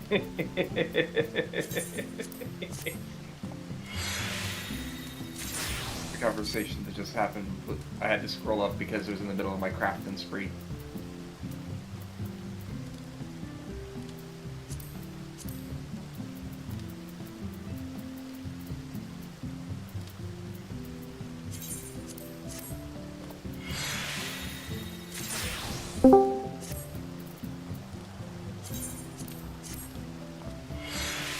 The conversation that just happened, I had to scroll up because it was in the middle of my crafting spree.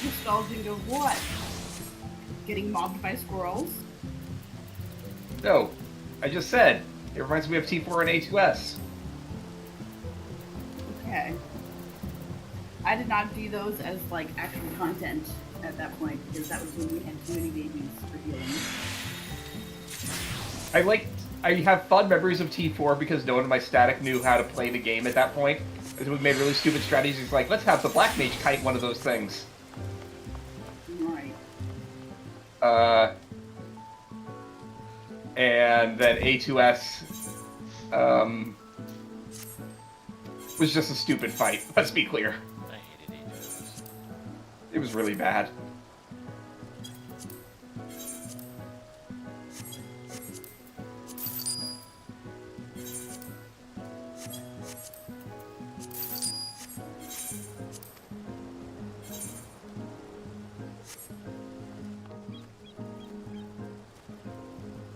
Nostalgia of what? Getting mobbed by squirrels? No, I just said, it reminds me of T4 and A2S. Okay. I did not do those as, like, actual content at that point, because that was when we had too many babies for healing. I have fun memories of T4 because no one in my static knew how to play the game at that point. Because we made really stupid strategies like, let's have the Black Mage kite one of those things. Right. And then A2S was just a stupid fight, let's be clear. I hated A2S. It was really bad.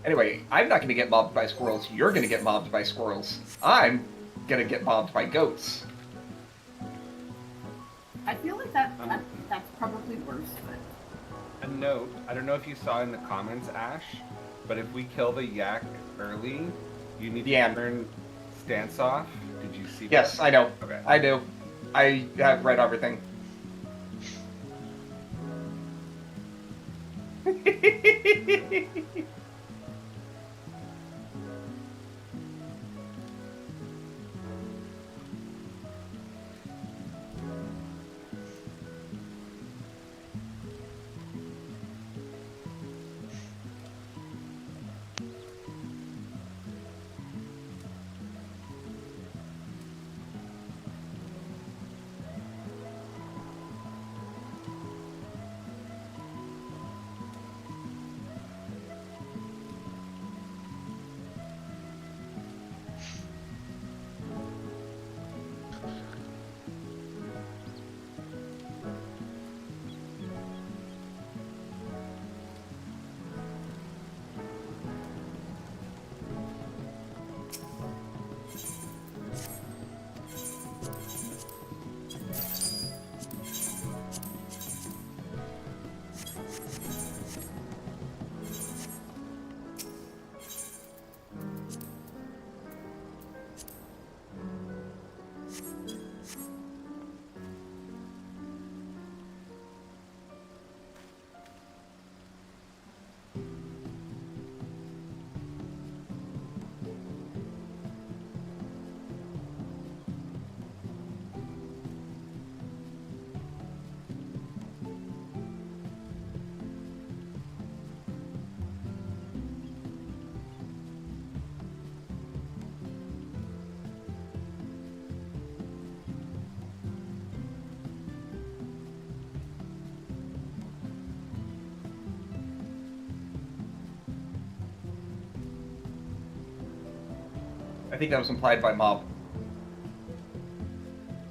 Anyway, I'm not going to get mobbed by squirrels. You're going to get mobbed by squirrels. I'm going to get mobbed by goats. I feel like that's probably worse, but... A note, I don't know if you saw in the comments, Ash, but if we kill the yak early, you need to turn stance off. Did you see that? Yes, I know. Okay. I do. I have read everything. I think that was implied by mob.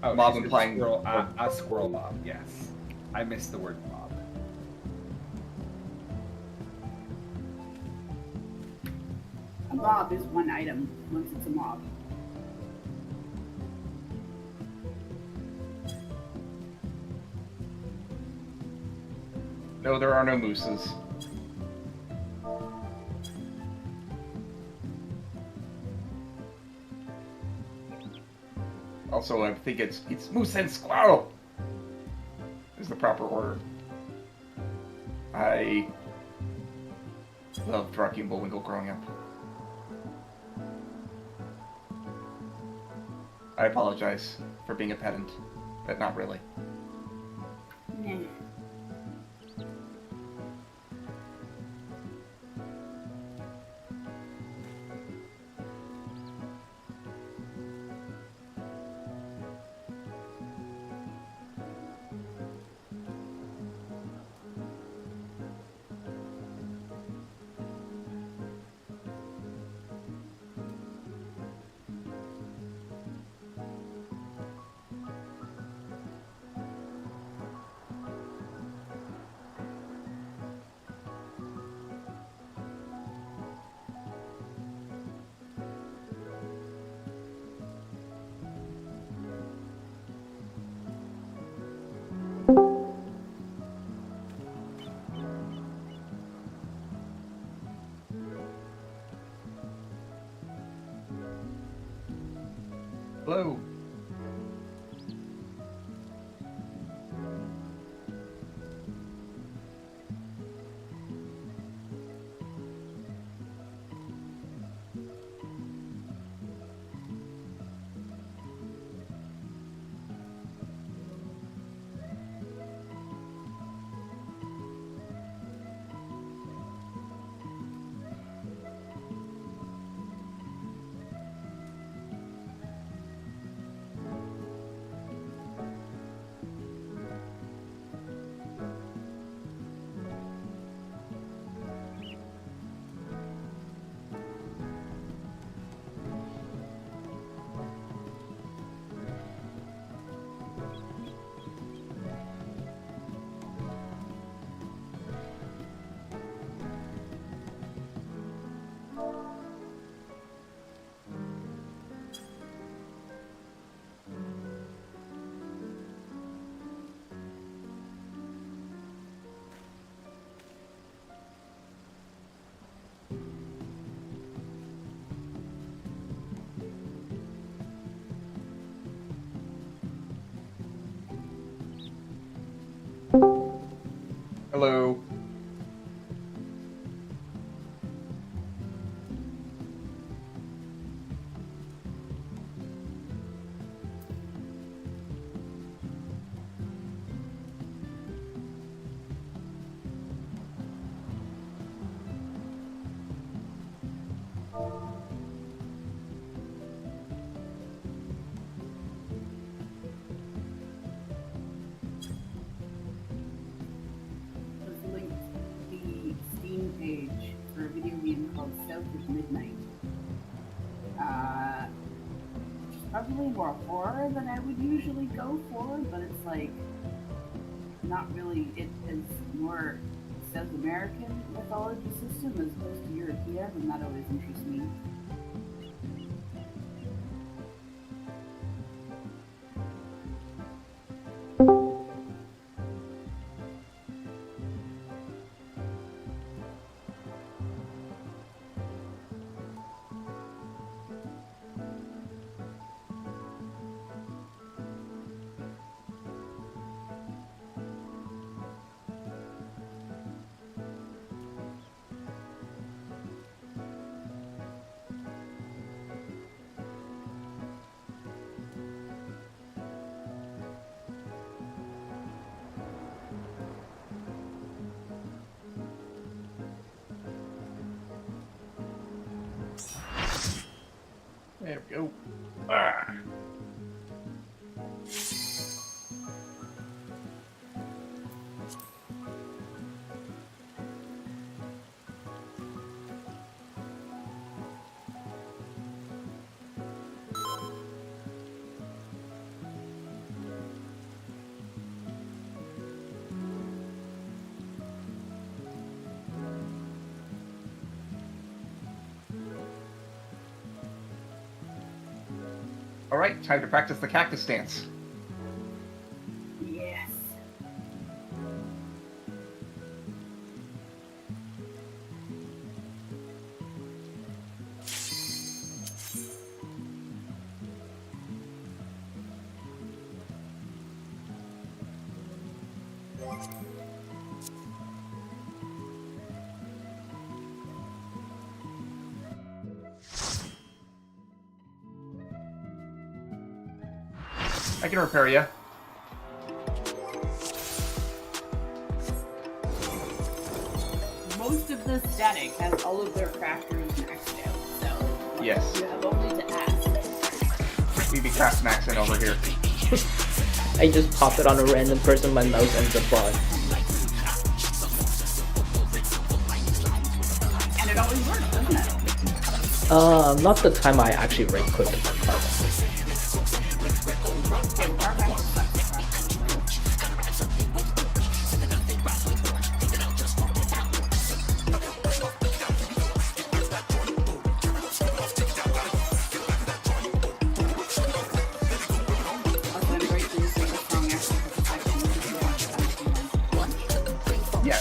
Oh, mob implying squirrel, a squirrel mob. Yes, I missed the word mob. mob is one item once it's a mob. No, there are no mooses. Also, I think it's moose and squirrel is the proper order. I loved Rocky and Bullwinkle growing up. I apologize for being a pedant, but not really. Nah. Hello. Hello. Let's link the Steam page for a video game called South of Midnight. It's probably more horror than I would usually go for, but it's like not really. It is more South American mythology system as opposed to European, and that always interests me. There we go. Ah. Alright, time to practice the cactus dance. Yes. I can repair you. Most of the static has all of their crafters maxed out, so Yes. you have only to ask. We be craft maxing over here. I just pop it on a random person, my mouse ends up on. And it always works, doesn't it? Not the time I actually right click it. Okay, well, our back sucks. Also, I'm grateful for the strong action protection. Yes.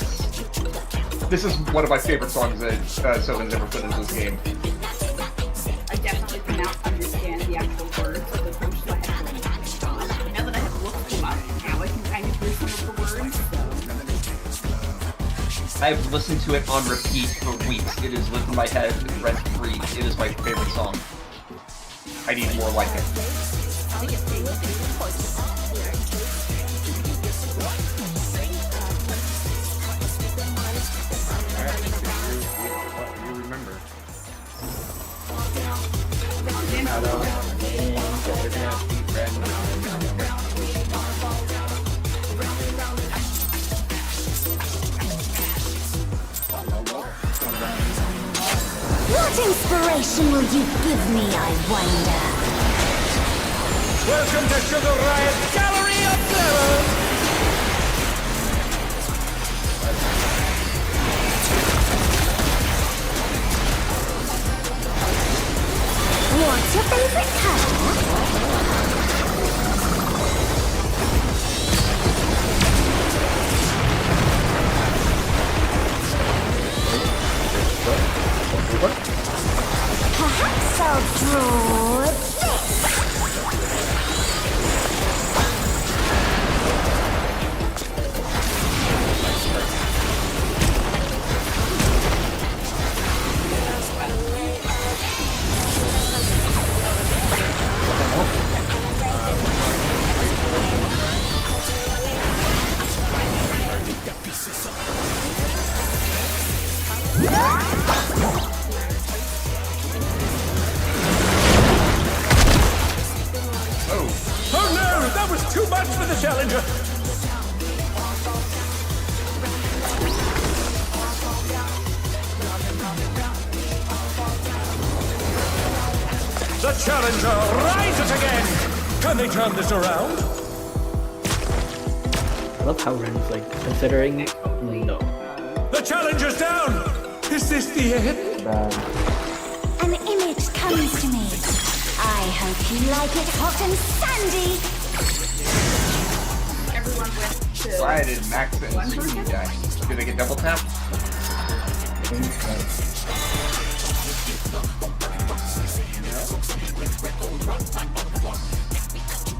This is one of my favorite songs that Sogan's ever put into this game. I definitely cannot understand the actual words of the first one. Now that I have looked them up, now I can kind of hear some of the words. So. I've listened to it on repeat for weeks. It has lived in my head rent-free. It is my favorite song. I need more like it. You remember. What inspiration will you give me, I wonder? Welcome to Sugar Riot's Gallery of Flavors! What's your favorite color? Perhaps I'll draw this. Oh no, that was too much for the challenger! The challenger rises again! Can they turn this around? I love how Ren's like considering no. The challenger's down! Is this the end? An image comes to me. I hope you like it hot and sandy. Everyone with two. Why did Max and One Suki person? die? Did they get double tapped?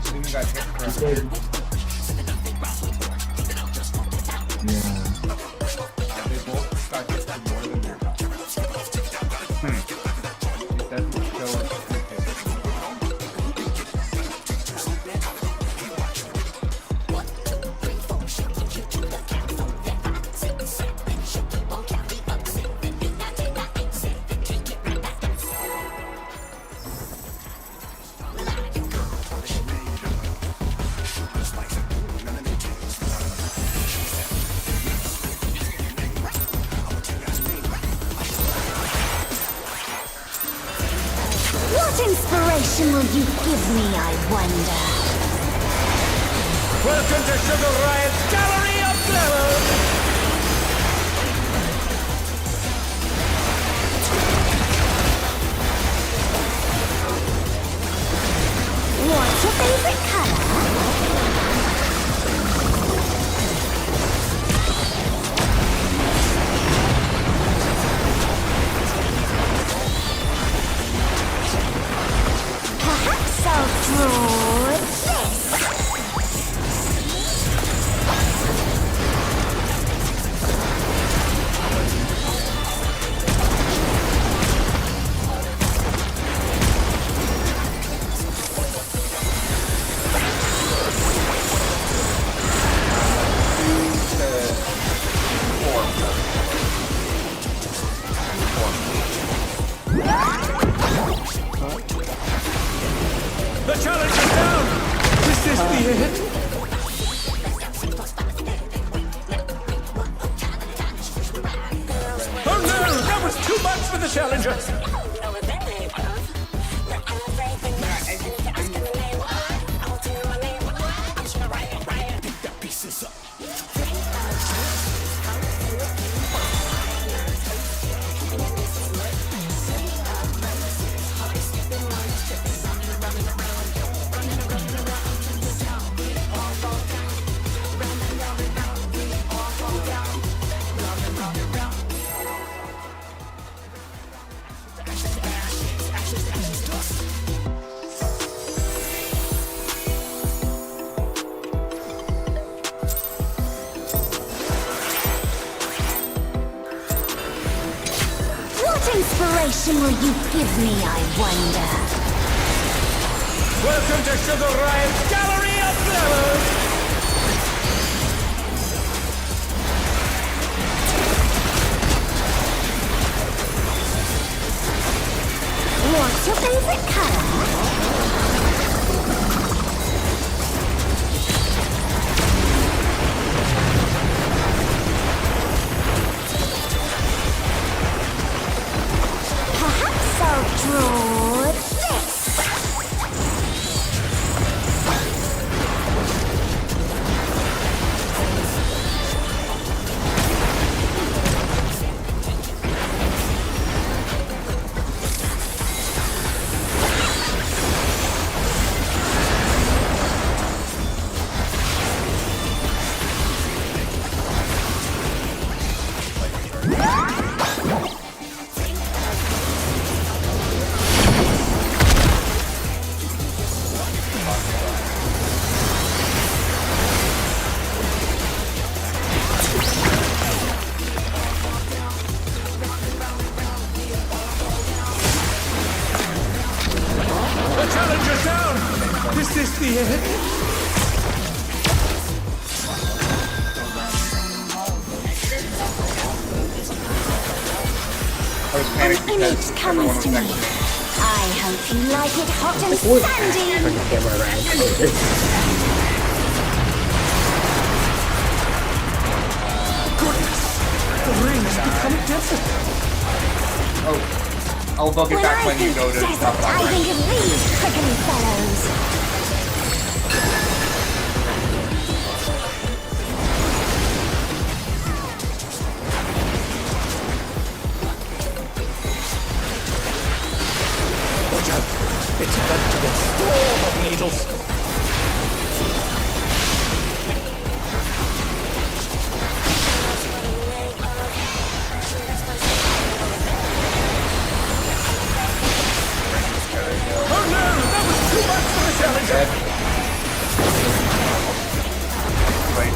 Suki got hit for They both got hit for more than their health. It doesn't show us who hit. What inspiration will you give me, I wonder? Welcome to Sugar Riot's Gallery of Flavors! The challenge is down! Is this the end? Oh no! That was too much for the challenger! What inspiration will you give me, I wonder? Welcome to Sugar Riot's Gallery of Glamour! What's your favorite color? Perhaps I'll draw this. The challenger's down! Is this the end? I was An panicked because image everyone comes was to me. next to me. I hope you like it hot and Turn sandy. the camera around. Oh, this. The ring has become desert. Oh, I'll book it When back I when you think go to desert, stop I that think of these prickly fellows. Watch out! It's about to get storm of needles. Oh no! That was too much for the challenger! Wait.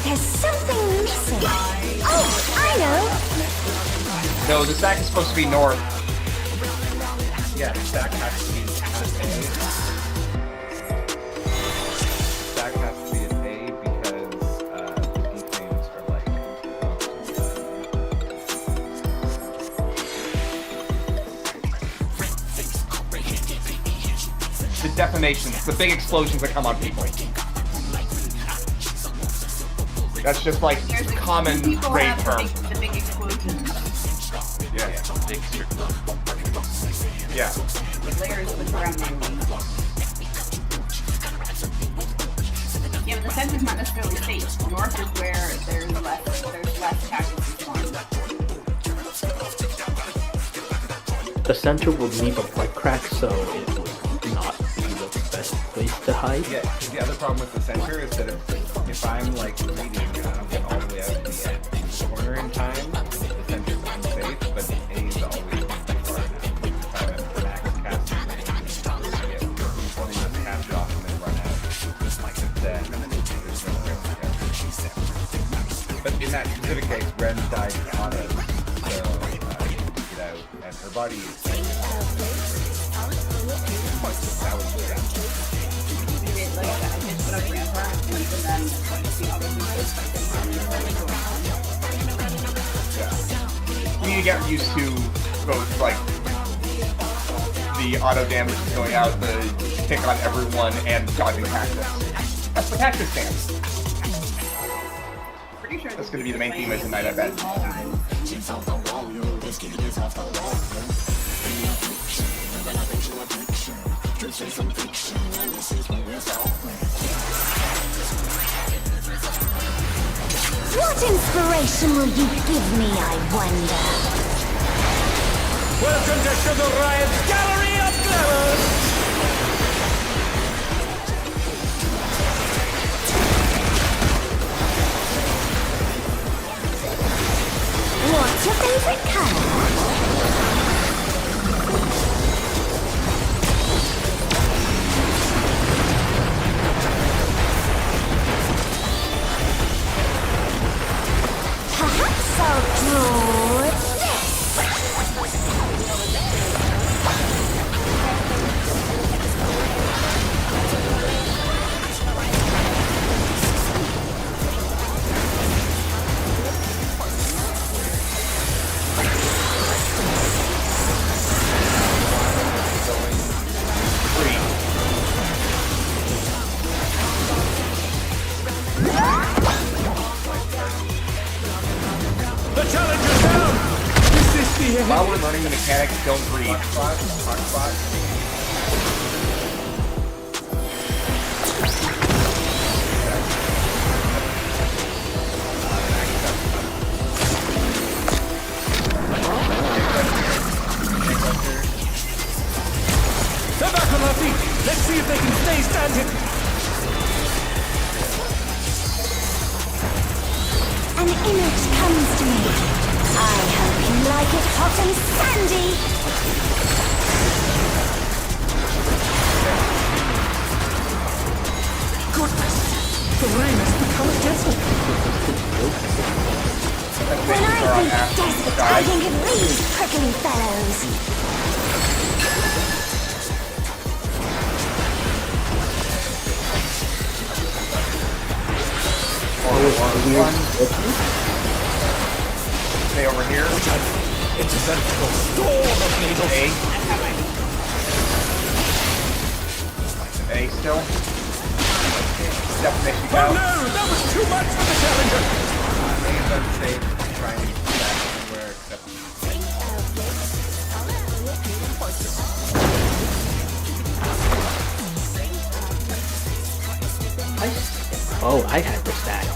There's something missing. Oh, I know. No, the stack is supposed to be north. Yeah, stack has to be at A. Stack has to be at A because the nicknames are like. The defamations, the big explosions that come on people. That's just like common People raid have term. the big explosions. Yeah. Big circle. Yeah. The layers with around the room. Yeah, but the center's not necessarily safe. North is where there's less tactics spawned. The center would leave a brick crack, so it would not be the best place to hide. Yeah. The other problem with the center is that if I'm like reading and I don't get all the way out to the end corner in time, the center's unsafe, but the A is always far enough. If I'm at max cast, I get one of the cast off and then run out. Then there's no way to get. But in that specific case, Ren died on it, so get out, and her body is that was good. I did like that. I just put up rampart and then to get used to both, like, the auto damage that's going out, the pick on everyone, and dodging tactics. That's the tactic stance. Pretty sure That's gonna be the main theme of tonight, I bet. What inspiration will you give me, I wonder? Welcome to Sugar Riot's Gallery of Glamour! What's your favorite color? Perhaps I'll draw The challenger's down! Is this the end? While we're learning the mechanics, don't breathe. They're back on their feet! Let's see if they can stay standing! An image comes to me. I hope you like it hot and sandy. Goodness! The rain has become a desert! When I think desert, I think of these prickly fellows. Stay over here. It's a veritable storm of needles! A still. Step makes you Oh go. no! That was too much for the challenger! I think it's unsafe to try and stack anywhere except Oh, I had the stack.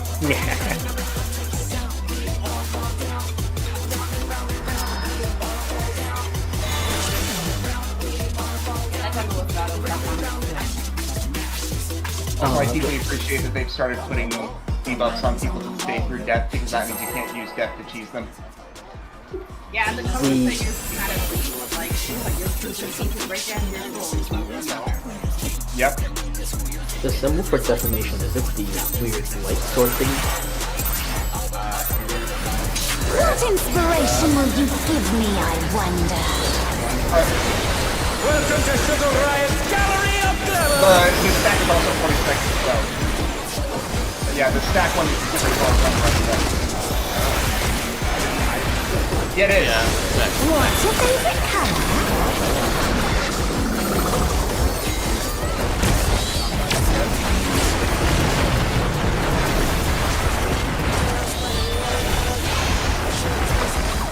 Also, I deeply appreciate that they've started putting debuffs on people who stay through death, because that means you can't use death to cheese them. Yeah, the colors that you're kind of like you're to break down your rules. Yep. The symbol for defamation, is it the weird light sword thing? What inspiration will you give me, I wonder? Welcome to Sugar Riot's Gallery of Glamour! The stack is also 46 as well. Yeah, the stack one is different from Yeah, it is. What's your favorite color?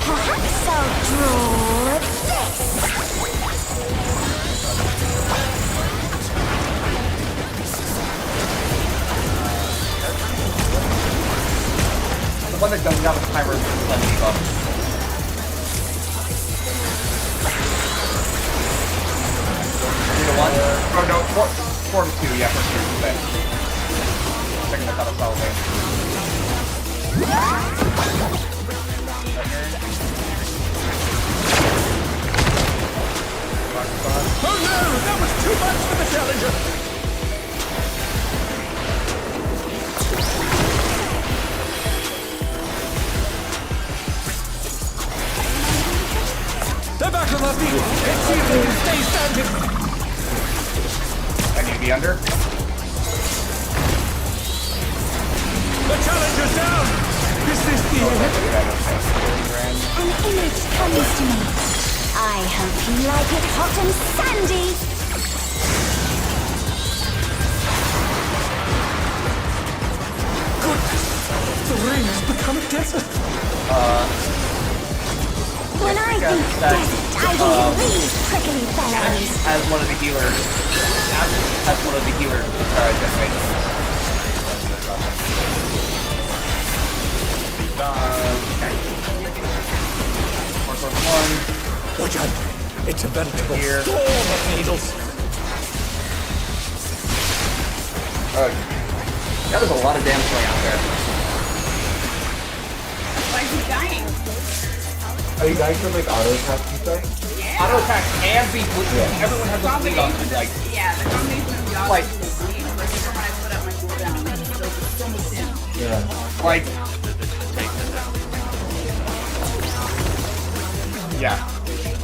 Perhaps I'll draw this. The one that doesn't have a timer is the debuff. One? Oh no, 4 to 2, yeah, for sure. Second, I thought I saw a win. Oh no! That was too much for the challenger! They're back on their feet! Let's see if they can stay standing! I need to be under. The challenger's down! Is this the end? An image comes to me. I hope you like it hot and sandy. The ring has become a desert. When I think desert, I think of these prickly fellows. As one of the healers. As one of the healers. Okay. 1+1. Watch out. It's a veritable Here. storm of needles. That was a lot of damage going out there. Why is he dying? Are you guys from like auto attacks and stuff? Yeah. Auto attack and the everyone has a bleed on them, like Yeah, the combination of the auto Like- and the bleed, like even when I put up my cooldown, it still does so much damage. Yeah. like yeah.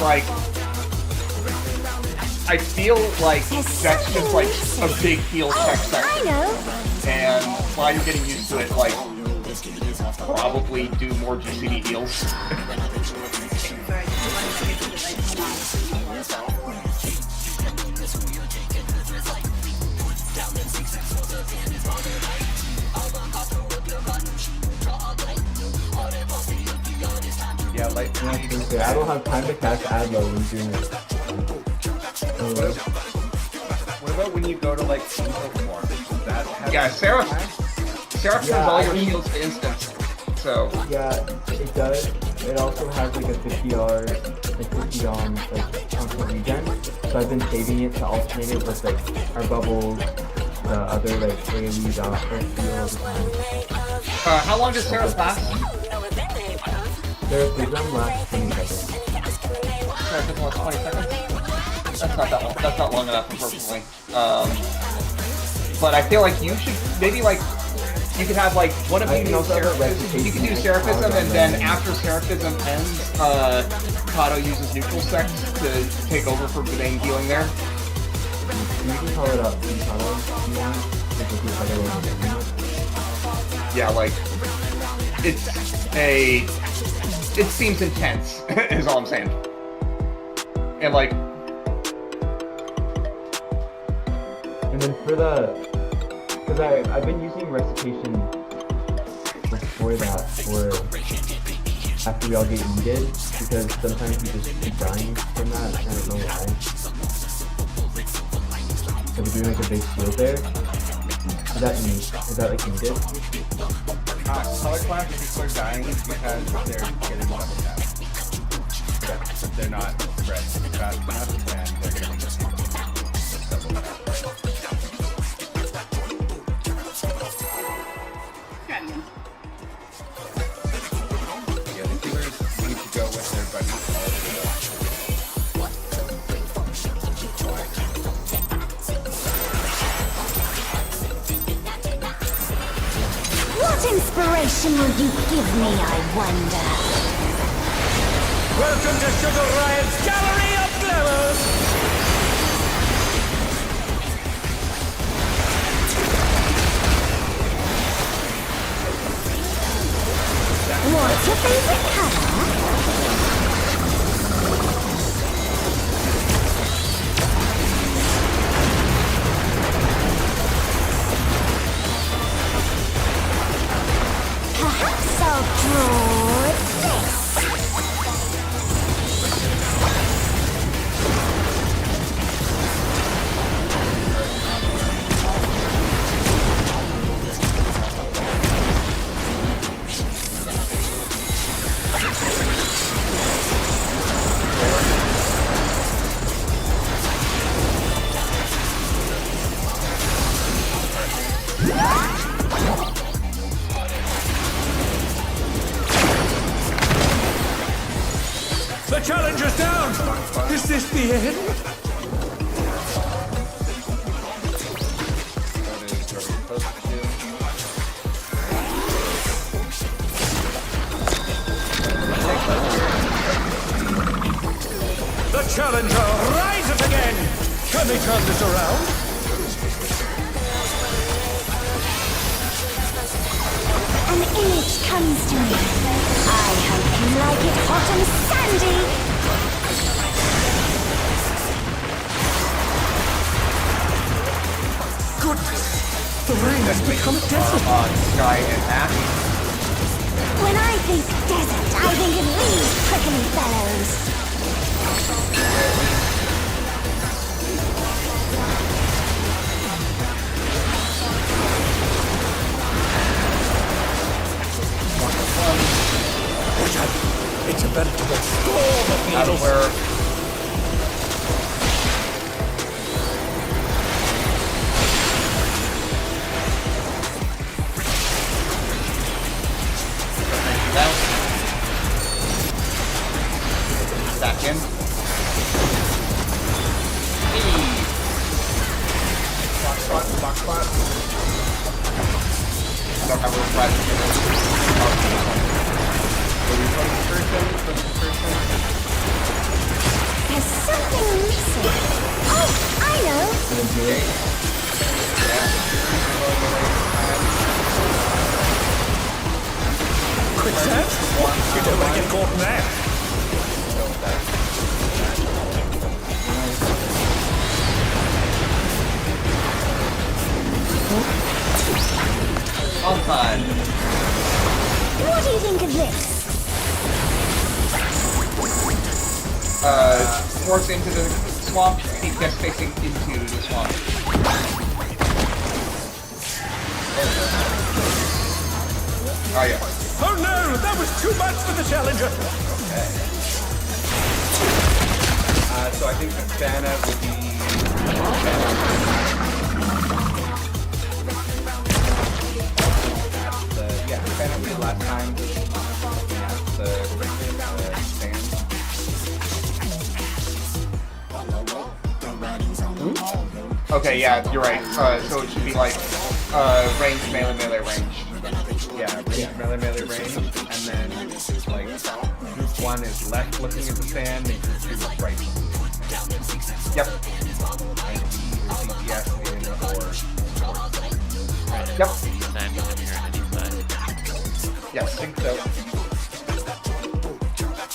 Like I feel like that's just like a big heal tech I section. know. And while you're getting used to it, like probably do more GCD heals. So I just wanted to get to the Yeah, like I don't have time to cast Adlo when doing it. what about when you go to like single form? Does that have Yeah, Seraph sends all your I mean- heals to instance. So Yeah, it does. It also has like a 50R, like 50 like constant regen. So I've been saving it to alternate it with like our bubbles, the other like AoE dot first heal. how long does Seraph last? The run lasts 20 seconds. Seraph doesn't last 20 seconds? That's not that long. That's not long enough, unfortunately. But I feel like you should maybe like you could have like one of I you can do also have a Seraphism. You can do reputation Seraphism, and on then that. after Seraphism ends, Kato uses neutral sect to take over for the main healing there. You can call it up. You can call it if you want. Like, if you call it over. Yeah, like it seems intense, is all I'm saying. And like, And then for because I've been using recitation before that, for after we all get needed, because sometimes we just keep dying from that, I don't know why. So we're doing like a big shield there. Is that neat? Is that like needed? color clash people are dying because they're getting double tapped. They're not spread fast enough, and they're getting just double tapped. Got him. Yeah, the healers need to go with their buddies all the way up. What inspiration will you give me, I wonder? Welcome to Sugar Riot's Gallery of Glamours! What's your favorite color? Perhaps I'll draw this. The challenger's down! Is this the end? That is where we're supposed to do. The challenger rises again! Can they turn this around? An image comes to me. like it hot and sandy. Goodness! The rain has become a desert! On Sky and Ash. When I think desert, I think of these prickly fellows. It's a veritable storm of needles! Where back in. Spot. I don't have a flash. There's something missing. Oh, I know. Quicksand? You don't want to get caught in that! On time. What do you think of this? Force into the swamp. He gets facing into the swamp. Oh yeah. Oh no! That was too much for the Challenger! Okay. So I think the Santa would be... Santa would be the last time the stand. Okay, yeah, you're right. So it should be like range, melee range. Yeah, melee range, and then like group 1 is left looking at the sand, and group 2 is right looking at the sand. Yep. And CPS in Yep. Time to appear on any side. Yes, I think so.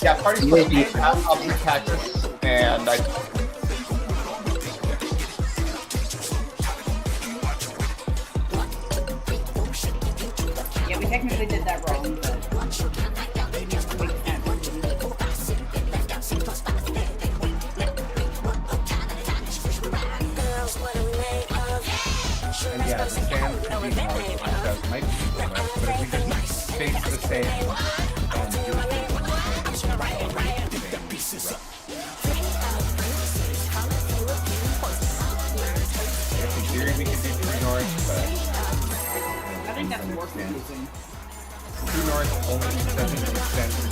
Yeah, party's supposed to be opposite cactus, and I. Yeah, we technically did that wrong, but we can't. And yeah, the sand could be more might be more left, but if we just face the sand and do it in theory we could do true north, but I think that's more confusing. true north only doesn't extend to the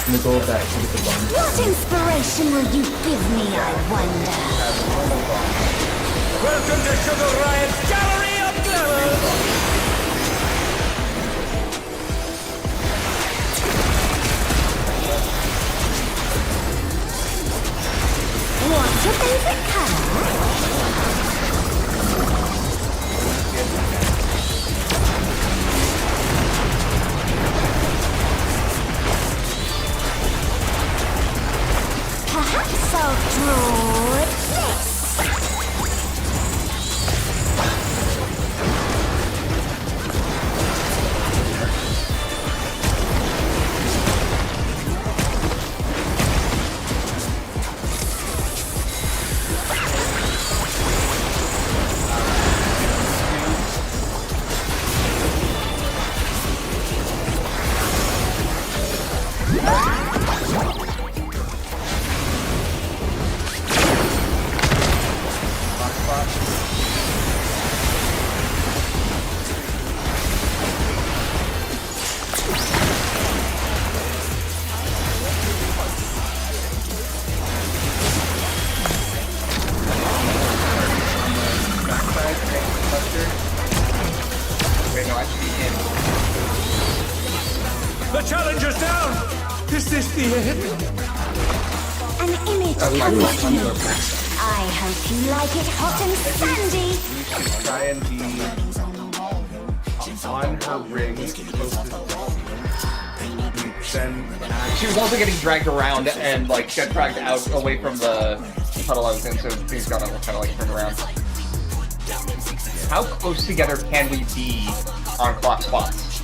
And the goal of that is to get the bomb. What inspiration will you give me, I wonder? Welcome to Sugar Riot's Gallery of Glamour! What's your favorite color? Perhaps I'll draw this. The Challenger's down! Is this the end? An image comes to me. I I hope you like it hot and sandy. We should try and be on her ring closest to then She was also getting dragged around and like got dragged out away from the puddle I was in, so things got to kind of like turn around. How close together can we be on clock spots?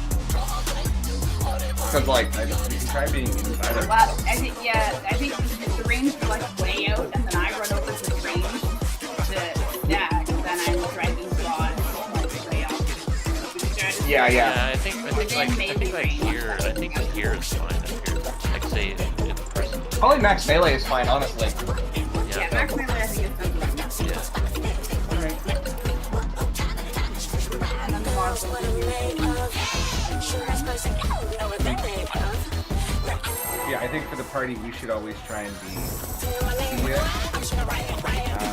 Because like, we can try being inside of Well, I think the range are like way out, and then I run over to the range to stack, and then I'm dragging quad like way off. yeah. Yeah, I think like here is fine. Up here, like say in person. Probably max melee is fine, honestly. Yeah, max melee I think is something. Yeah. And then the boss will be Yeah, I think for the party we should always try and be here on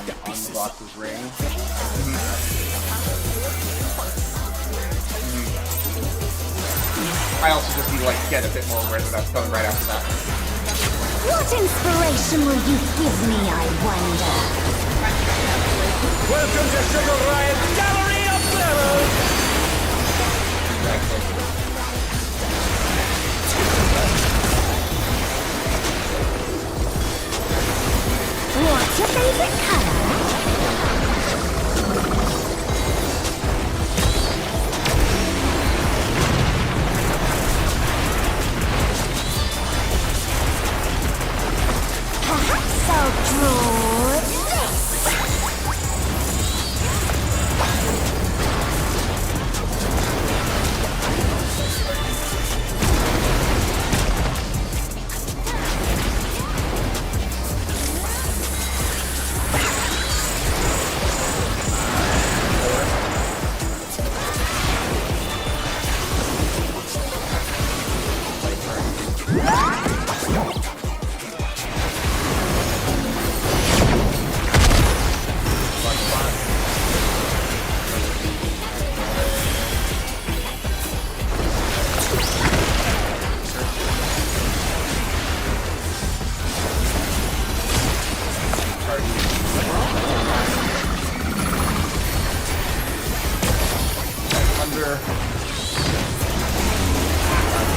the boss's ring. I also just need to like get a bit more aware that that's coming right after that. What inspiration will you give me, I wonder? Welcome to Sugar Riot's Gallery of Mirrors! What's your favorite color? Perhaps I'll draw this.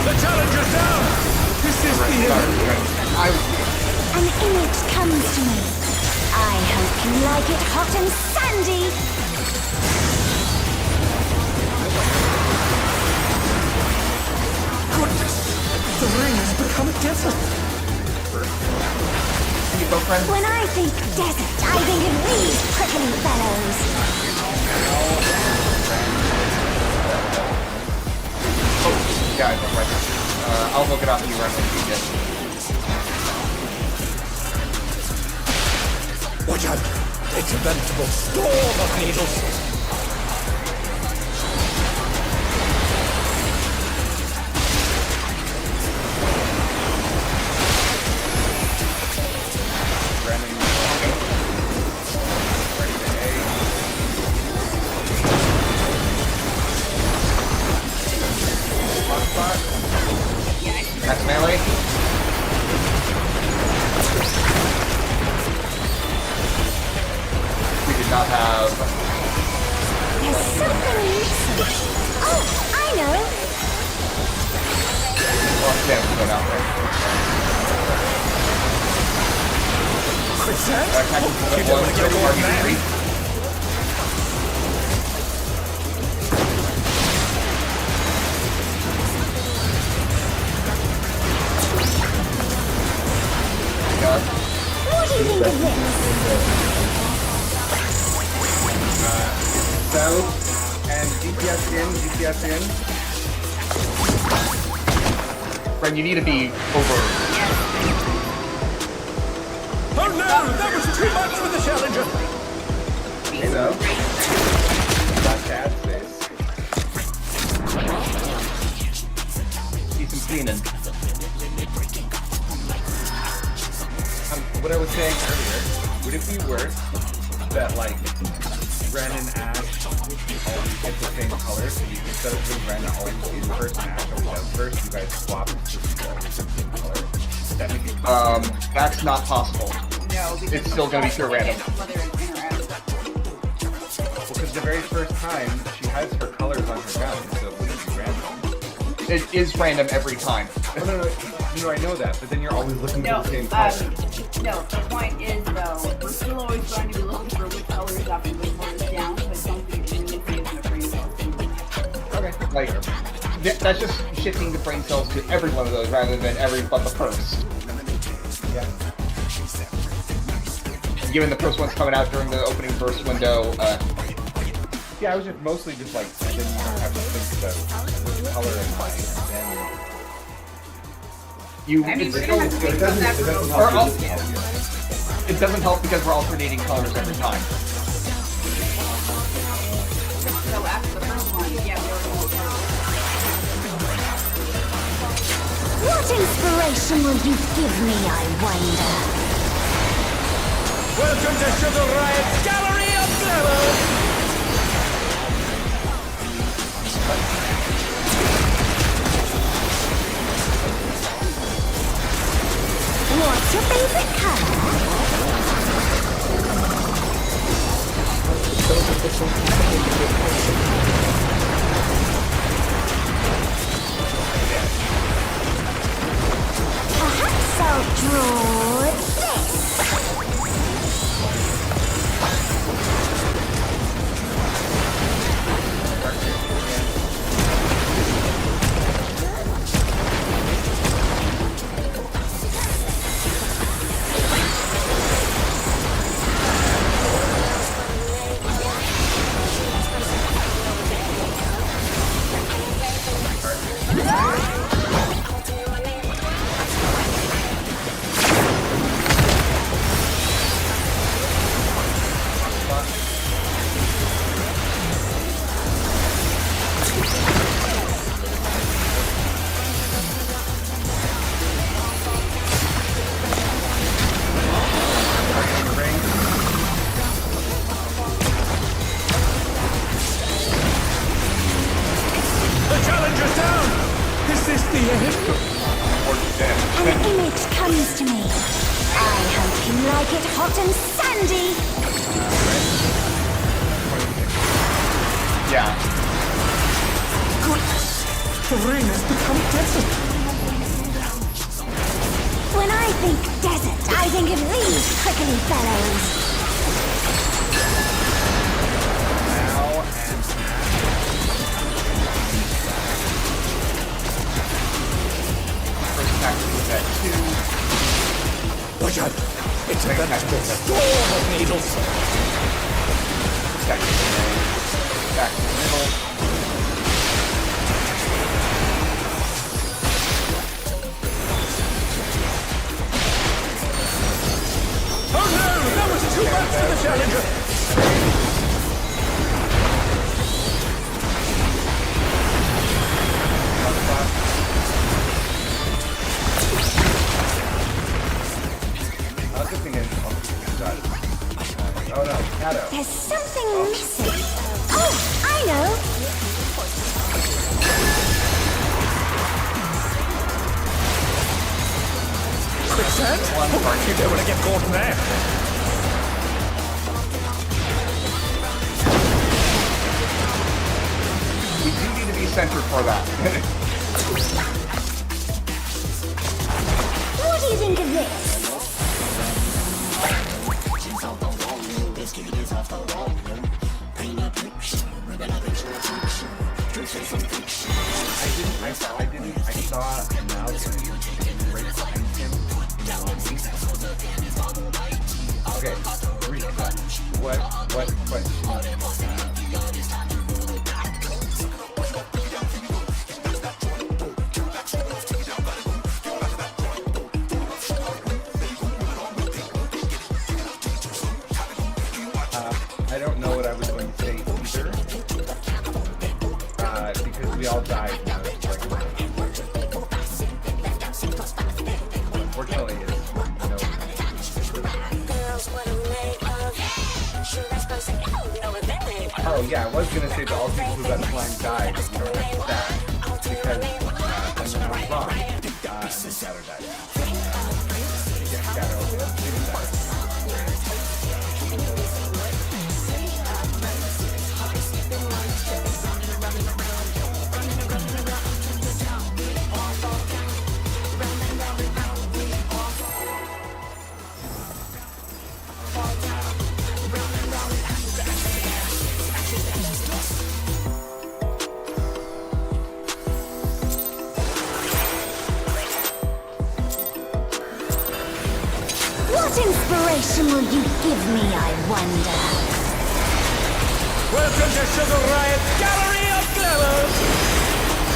The challenger's down! This is the end! An image comes to me. I hope you like it hot and sandy. Goodness! The ring has become a desert! Can you go, friend? When I think desert, I think of these prickly fellows. Yeah, I think right. I'll look it up and you run when you get. Watch out! It's a veritable storm of needles! Brandon, ready to A. Spot. Max melee? We did not have. There's something missing. Oh, I know. Well, damn, we go down there. Quicksand? You don't want to get more than What do you think of this? South and DPS in. Friend, you need to be over. Oh no! That was too much for the challenger! So, that cat space. See some cleaning. What I was saying earlier, would it be worse that like Ren and Ash always get the same color, so you instead of doing Ren always in first and Ash always out first, you guys swap just always the same color? That make it That's not possible. No. No, because It's still gonna be pure random. whether it interacts. Well, because the very first time she has her colors on her gun, so it wouldn't be random. It is random every time. Oh, no, I know that, but then you're always looking No, for the same color. no, the point is though, we're still always going to be looking for which colors up and which colors down, so I don't think it really saves in a brain cell. Okay. Like, that's just shifting the brain cells to every one of those rather than every but the first. Yeah. Given the first one's coming out during the opening burst window, Yeah, I was just mostly just like, I didn't have to think about which color in mind, and then... you. I mean, it's- we're gonna have to think about that for both Or colors. it doesn't help because we're alternating colors every time. So after the first one, yeah, we already know colors. What inspiration will you give me, I wonder? Welcome to Sugar Riot's Gallery of Glamour! What's your favorite color? Perhaps I'll draw this. The challenger's down! Is this the end? An image comes to me. I hope you like it hot and sandy. Yeah. The rain has become desert! When I think desert, I think of these prickly fellows. Now and First attack is at 2. Watch out! It's a storm of needles! Attack back to the middle. Oh no! That was too much for the challenger! Other thing is, oh no, Shadow. There's something missing. Oh, I know. Quicksand? Oh, you don't want to get caught in there! We do need to be centered for that. What do you think of this? I saw a mouse right behind him in the lobby. Okay, what I don't know what I was going to say either. Because we all died now. Unfortunately, it's no. Oh yeah, I was gonna say that all people who got flying died. You don't have that because then I was wrong. And then Shadow died. Yeah, Shadow didn't die. inspiration will you give me, I wonder? Welcome to Sugar Riot's Gallery of Glamour!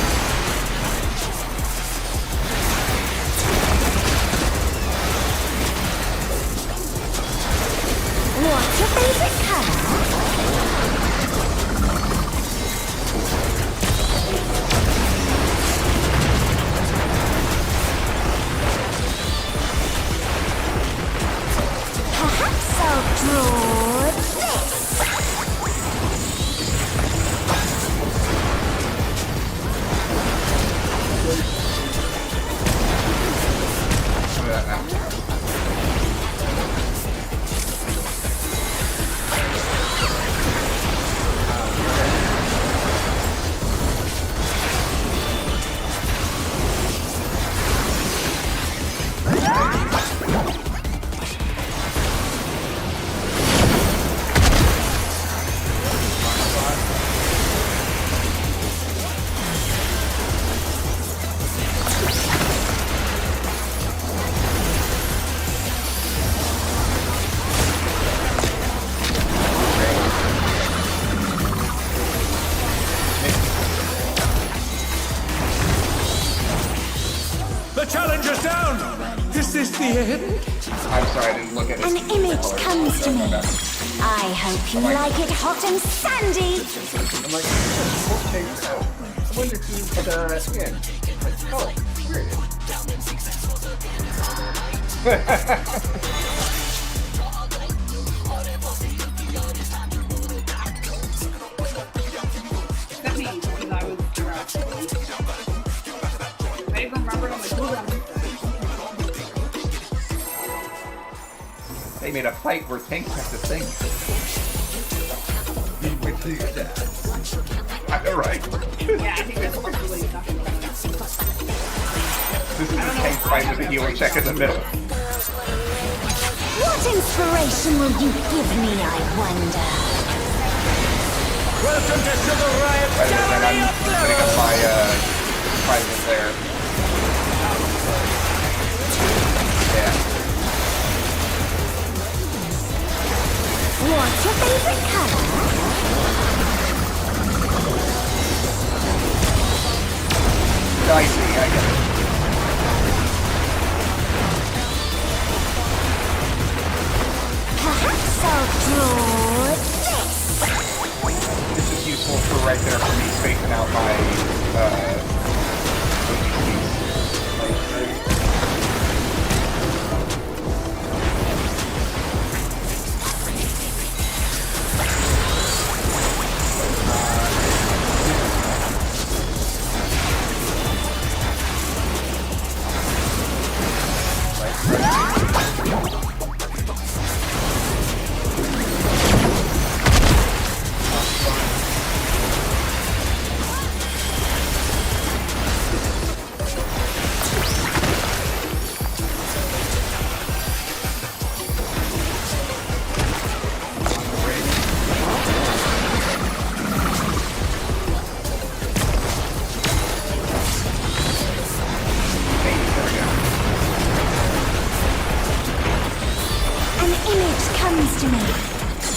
What's your favorite color? Perhaps I'll draw this. Look at that now. The challenger's down! Is this the end? I'm sorry, I didn't look at it. An image comes to me. I hope you like it hot and sandy. I'm like, okay, so I wonder who's in. Like, oh, here it Except me, because I was direct. I even remember on the cooldown. They made a fight where tanks have to think. Wait till you get that. Right. Yeah, I think that's what he's talking about. This is a tank fight with a healer check in the middle. What inspiration will you give me, I wonder? Welcome to Sugar Riot's Right, and Gallery I'm of putting up Glamour! my prizes there. Yeah. What's your favorite color? I see, I get it. Perhaps I'll draw this. This is useful for right there for me spacing out my OGCs. An image comes to me.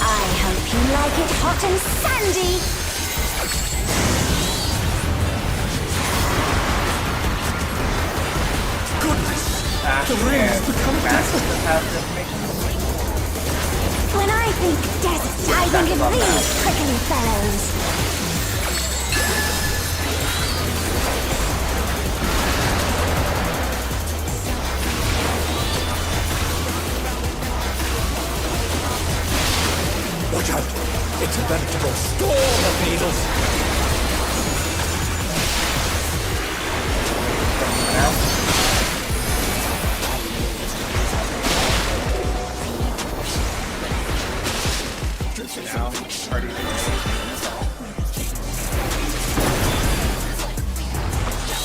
I hope you like it hot and sandy. Goodness! The And ring's become that's desert. the path information. When I think desert, I think of these prickly fellows. Watch out! It's a veritable storm of needles! Now, party.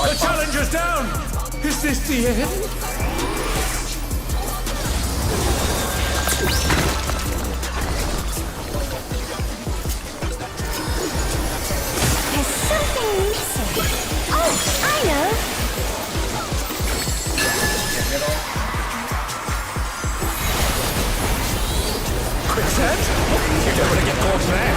The challenger's down! Is this the end? There's something missing. Oh, I know. reinforce that.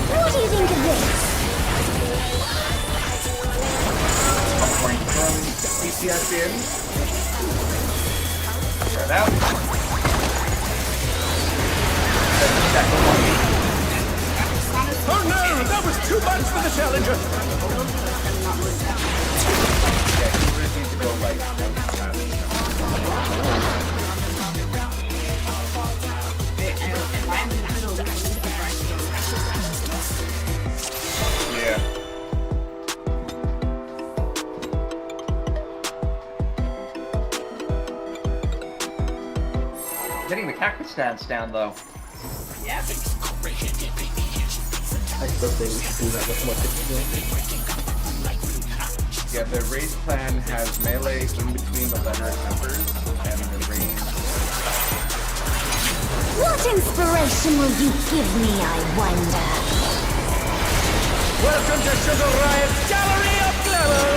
What do you think of this? I'm going from DPS in. Try it out. Then the second one. Oh no, that was too much for the challenger. Yeah, you just need to go like. Yeah. Getting the cactus stance down though. Yep. I still say we should do that with more difficulty. Yeah, the raid plan has melee in between the letter numbers and the range. What inspiration will you give me, I wonder? Welcome to Sugar Riot's Gallery of Glamour.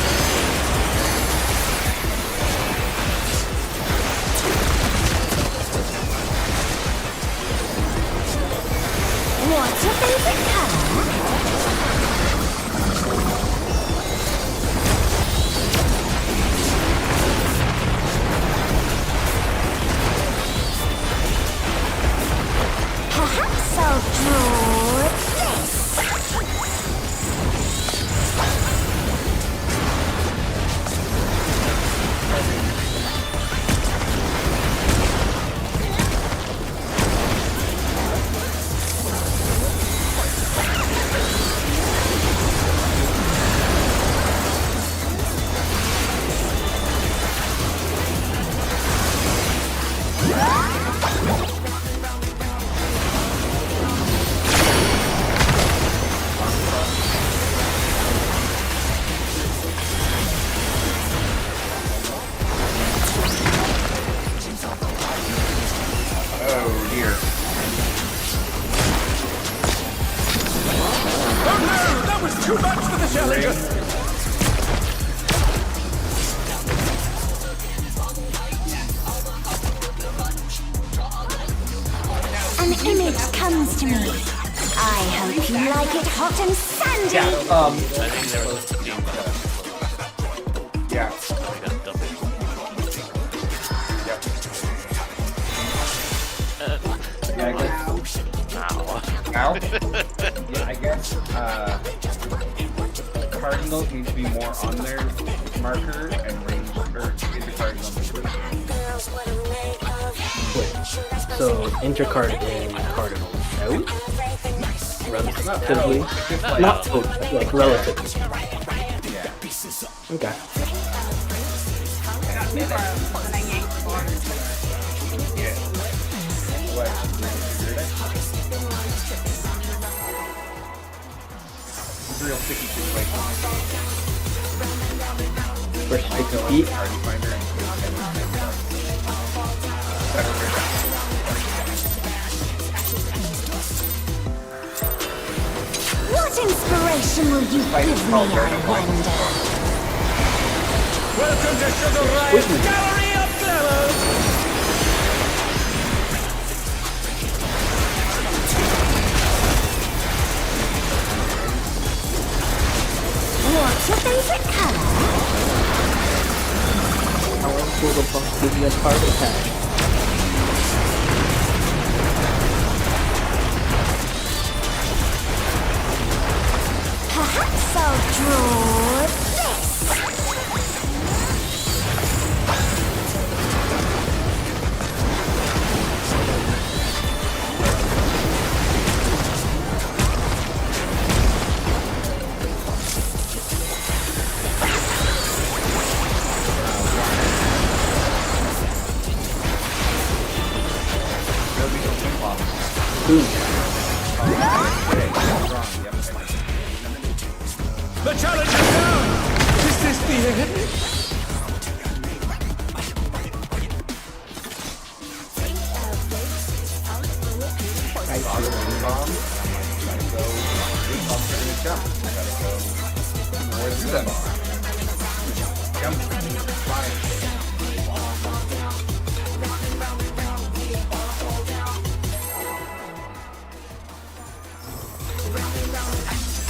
What's your favorite color? Perhaps I'll draw this. Oh dear. Oh no, that was too much for the challenger. An image comes to me. I hope you like it hot and sandy. Yeah, I think there was a team yeah. we got double. Yep. Yeah, I guess. Ow. Now? Yeah, I guess. Cardinals need to be more on their marker and range or into cardinals. Wait, so intercard in cardinal out? Relatively? It's just like, Not totally, like relatively. yeah. Okay. Yeah. What? It's a real sticky situation. First sticky beat. Party finder Better way. What inspiration will you give me, I wonder? Welcome to Sugar Riot's Gallery of Glamour. What's your favorite color? I want to pull the box, give you a card attack. Perhaps I'll draw this. The challenge is down. Is this the end? bomb. Gotta go. Big bombs are gonna jump. Gotta go. Where's the bar? Jump. Fly.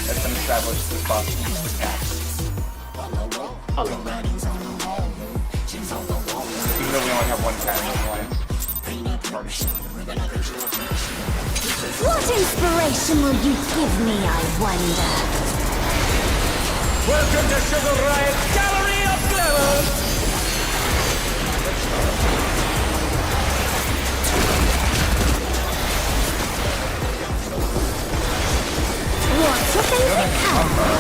That's been established this possible attacks. Even though we only have one cat in the alliance. What inspiration will you give me, I wonder? Welcome to Sugar Riot's Gallery of Glamour! What's your favorite color?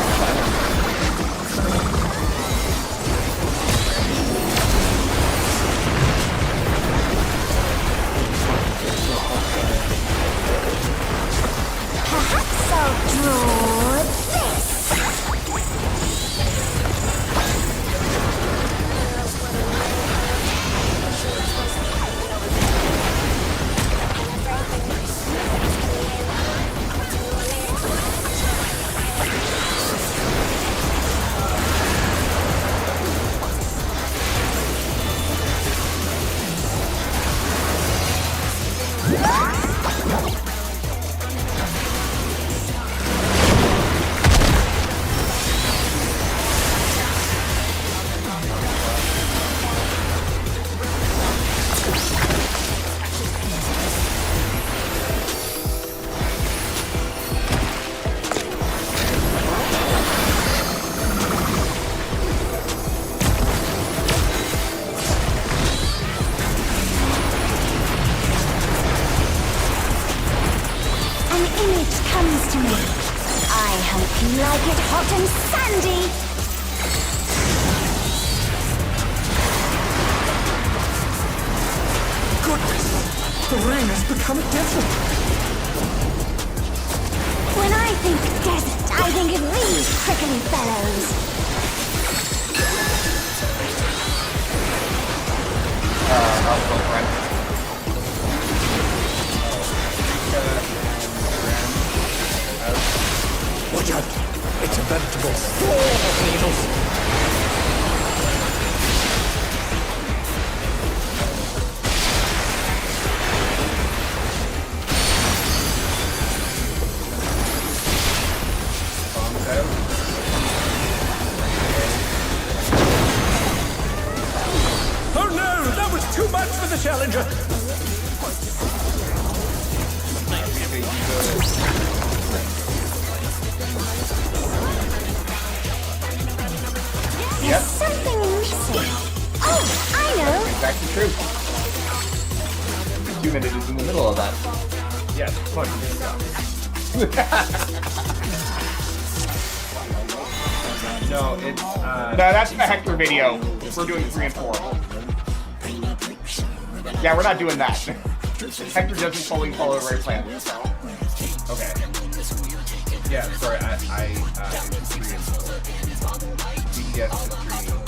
Perhaps I'll draw this. An image comes to me. I hope you like it hot and sandy. Goodness! The rain has become a desert! When I think desert, I think of these prickly fellows. I'll go friend. Watch out! It's a vegetable storm of needles! Bombs out. Oh no! That was too much for the Challenger! There's something missing. Oh, I know. Exactly true. The human is in the middle of that. Yeah, fucking No, it's No, that's the Hector video. We're doing 3 and 4. Yeah, we're not doing that. Hector doesn't fully follow the right plan. okay. Yeah, sorry, it's 3 and 4. BTS is 3.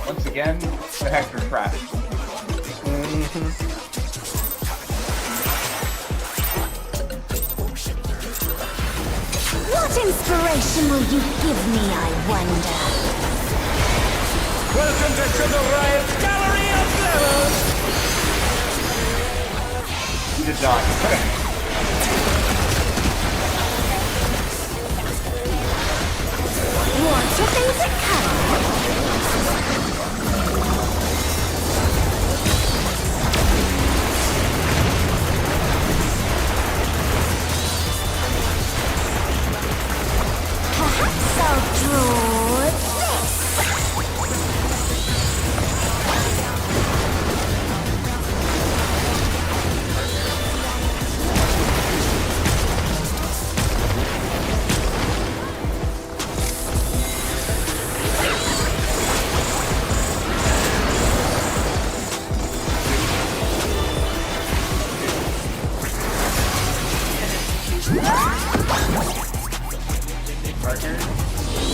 Once again, the Hector trap. What inspiration will you give me, I wonder? Welcome to Sugar Riot's Gallery of Glamour! He did not. What's your favorite color? Perhaps I'll draw this.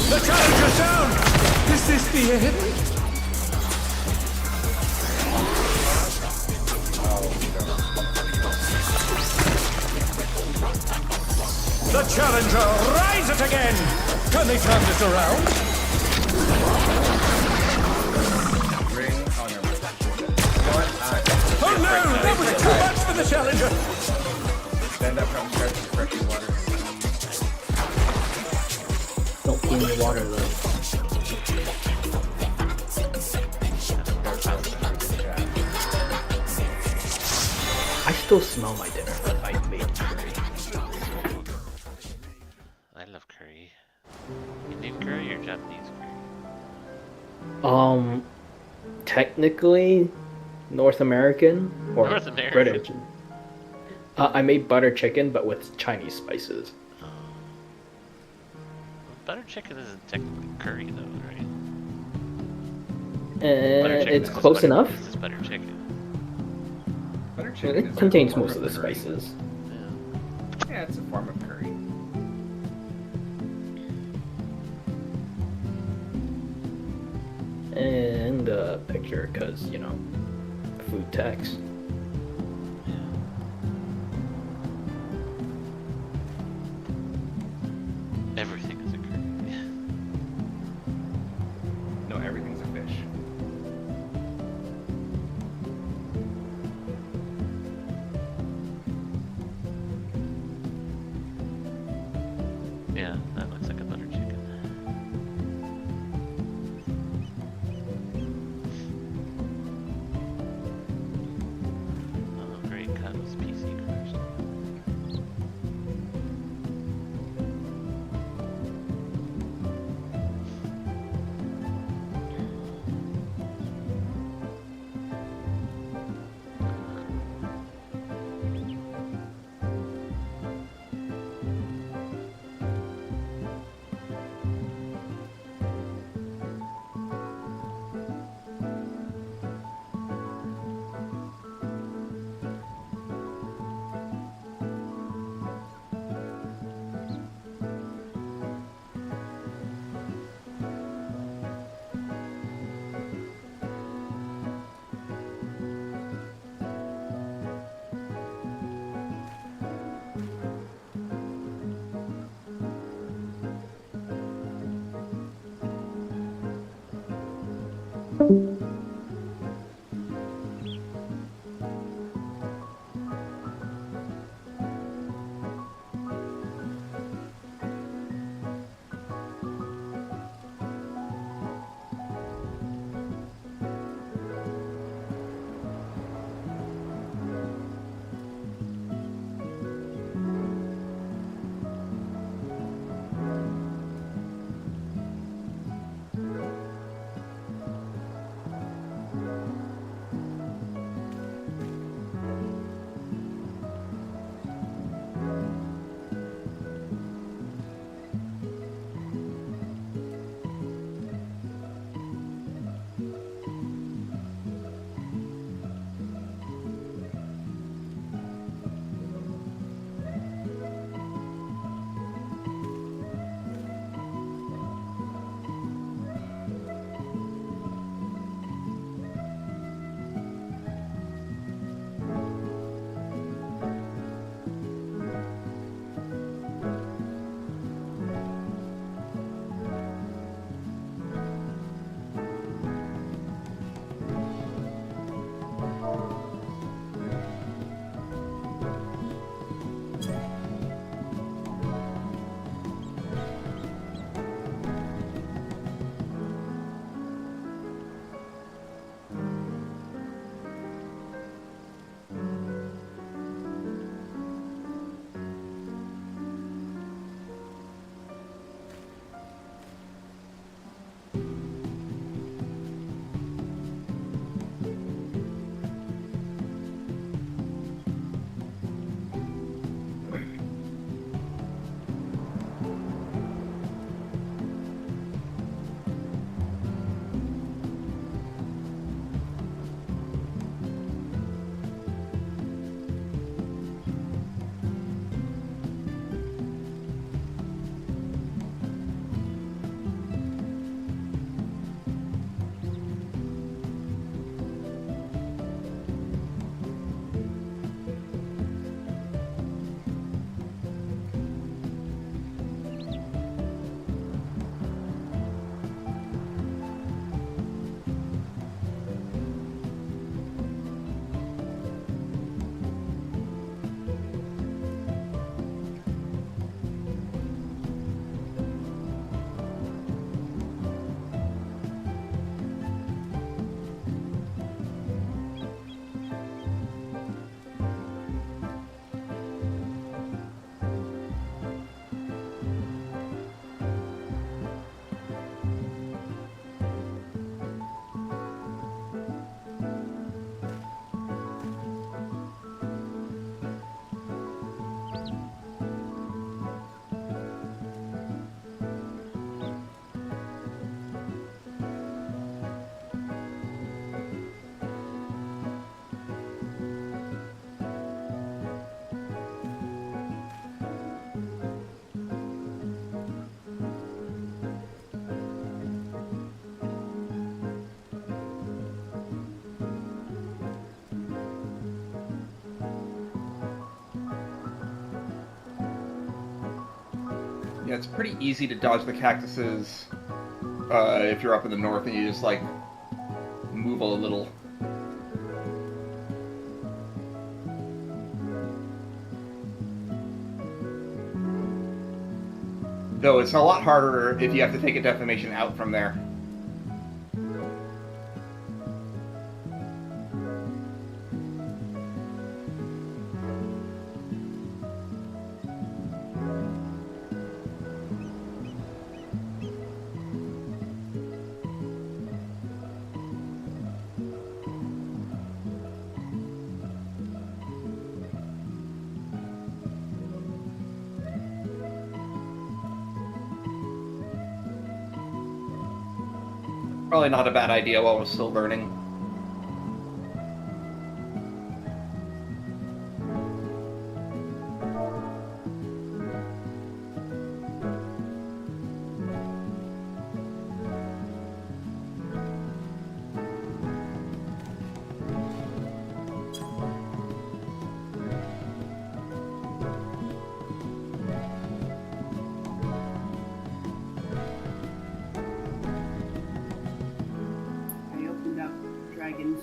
The Challenger's down! Is this the end? The challenger, rise it again! Can they turn this around? Ring. Oh, never mind. You know what? Oh no! That was too much for the challenger! Stand up from scratch and fresh water. Don't pee in the water though. I still smell my dinner that I made curry. I love curry. Indian curry or Japanese curry? Technically, North American or North American. British. I made butter chicken, but with Chinese spices. Butter chicken isn't technically curry though, right? It's close enough. This is butter chicken. Butter chicken It is contains a form most of the curry. spices. Yeah. Yeah, it's a form of curry. And a picture, because, you know, food tax. Everything is a curry. No, everything's a fish. Yeah, that looks like a butter chicken. Yeah, it's pretty easy to dodge the cactuses if you're up in the north and you just, like, move a little. Though it's a lot harder if you have to take a defamation out from there. Probably not a bad idea while we're still learning.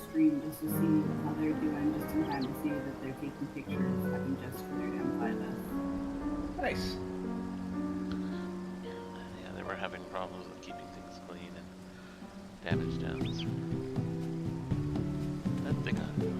Stream just to see how they're doing, just in time to see that they're taking pictures, having just cleared M5S. Nice. Yeah, they were having problems with keeping things clean and damage down. So that they got it.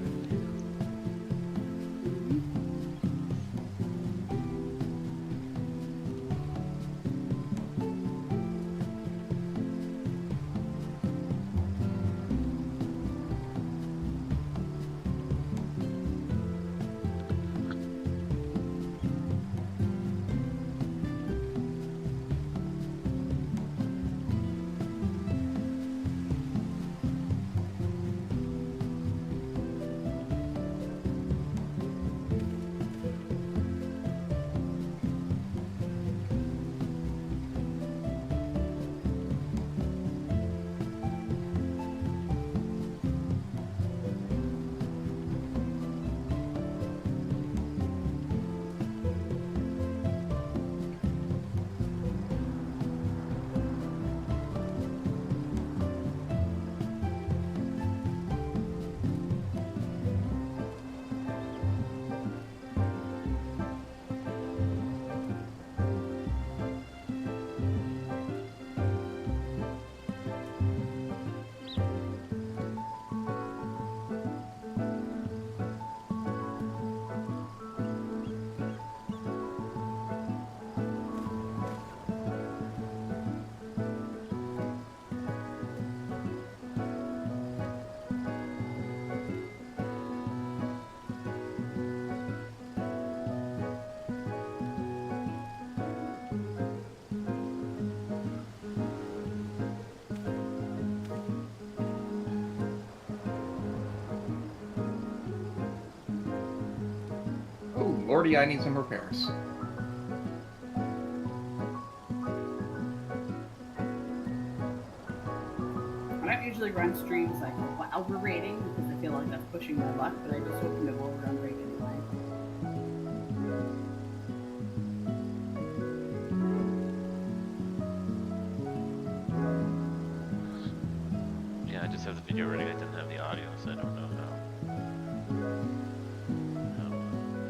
Oh, lordy, I need some repairs. I don't usually run streams like while we're raiding because I feel like that's pushing my luck, but I just hoping to go over on raid anyway. Yeah, I just have the video running. I didn't have the audio, so I don't know how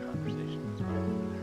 conversation is going over there.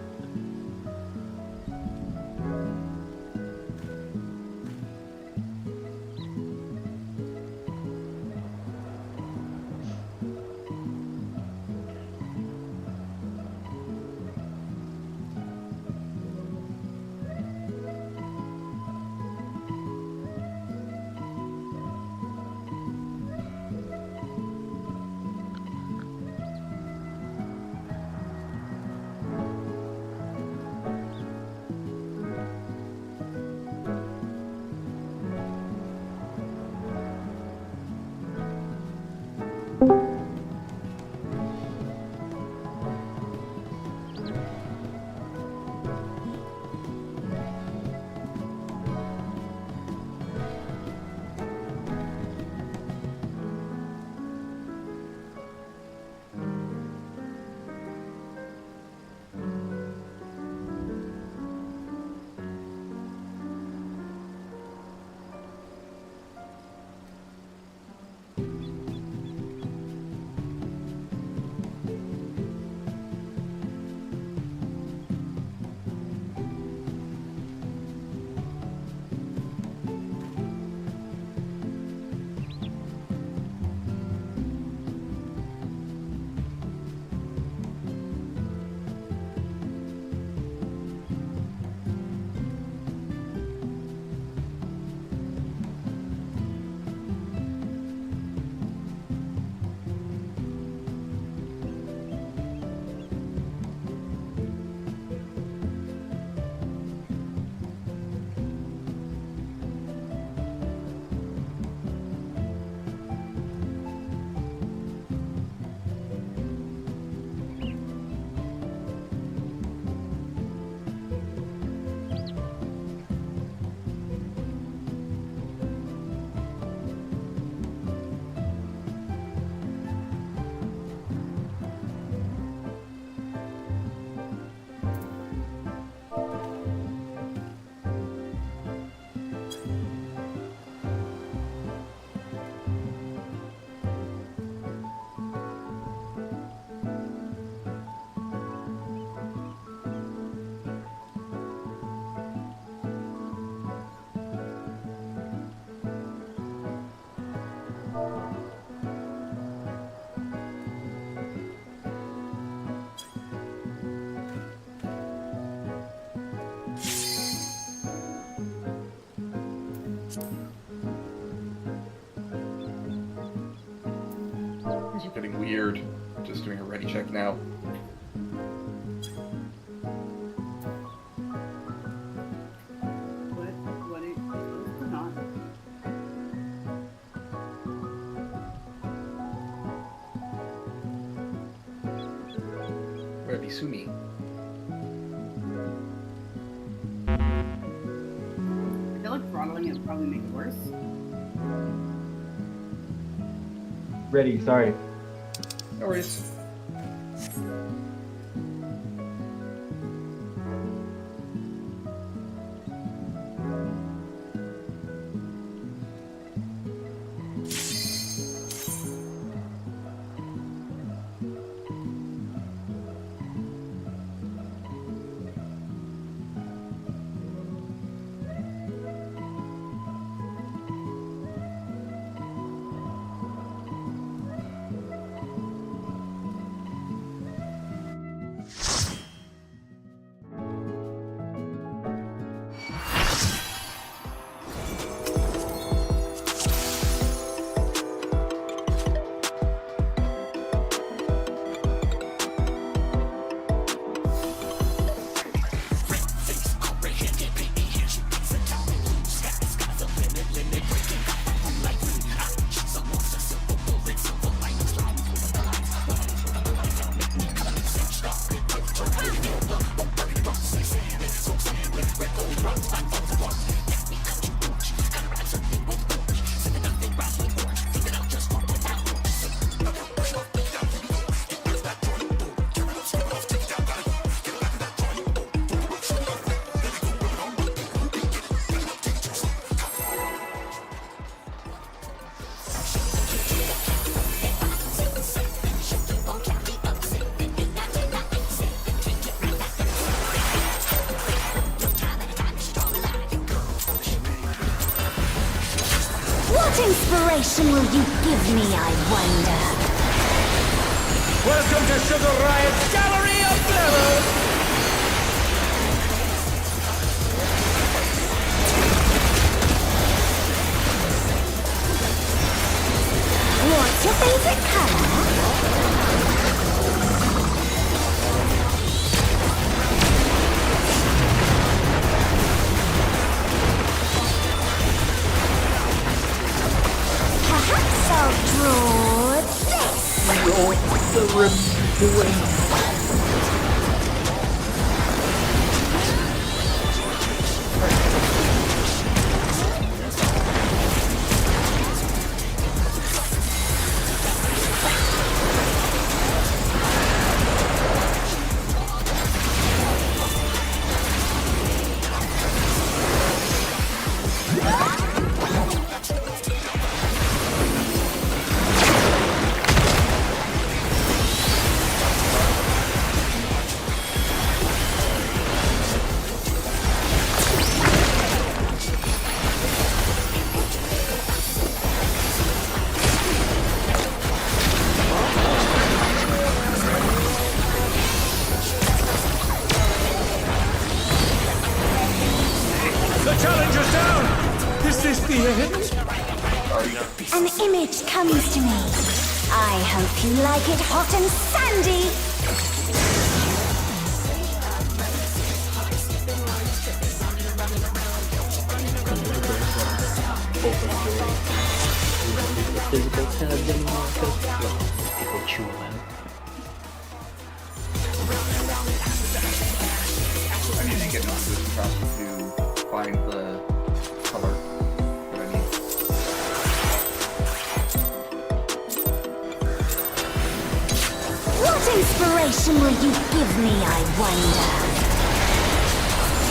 Things are getting weird. Just doing a ready check now. What is going on? Where be Sumi? I feel like throttling it would probably make it worse. Ready, sorry. No worries. What inspiration will you give me, I wonder? Welcome to Sugar Riot's Gallery of Flavors! What's your favorite color? Perhaps I'll draw this. The rim. The challenger's down! Is this the end? An image comes to me. I hope you like it hot and sandy. Physical tabs anymore because people chew them out. I need to get into this process to find the color that I need. What inspiration will you give me, I wonder?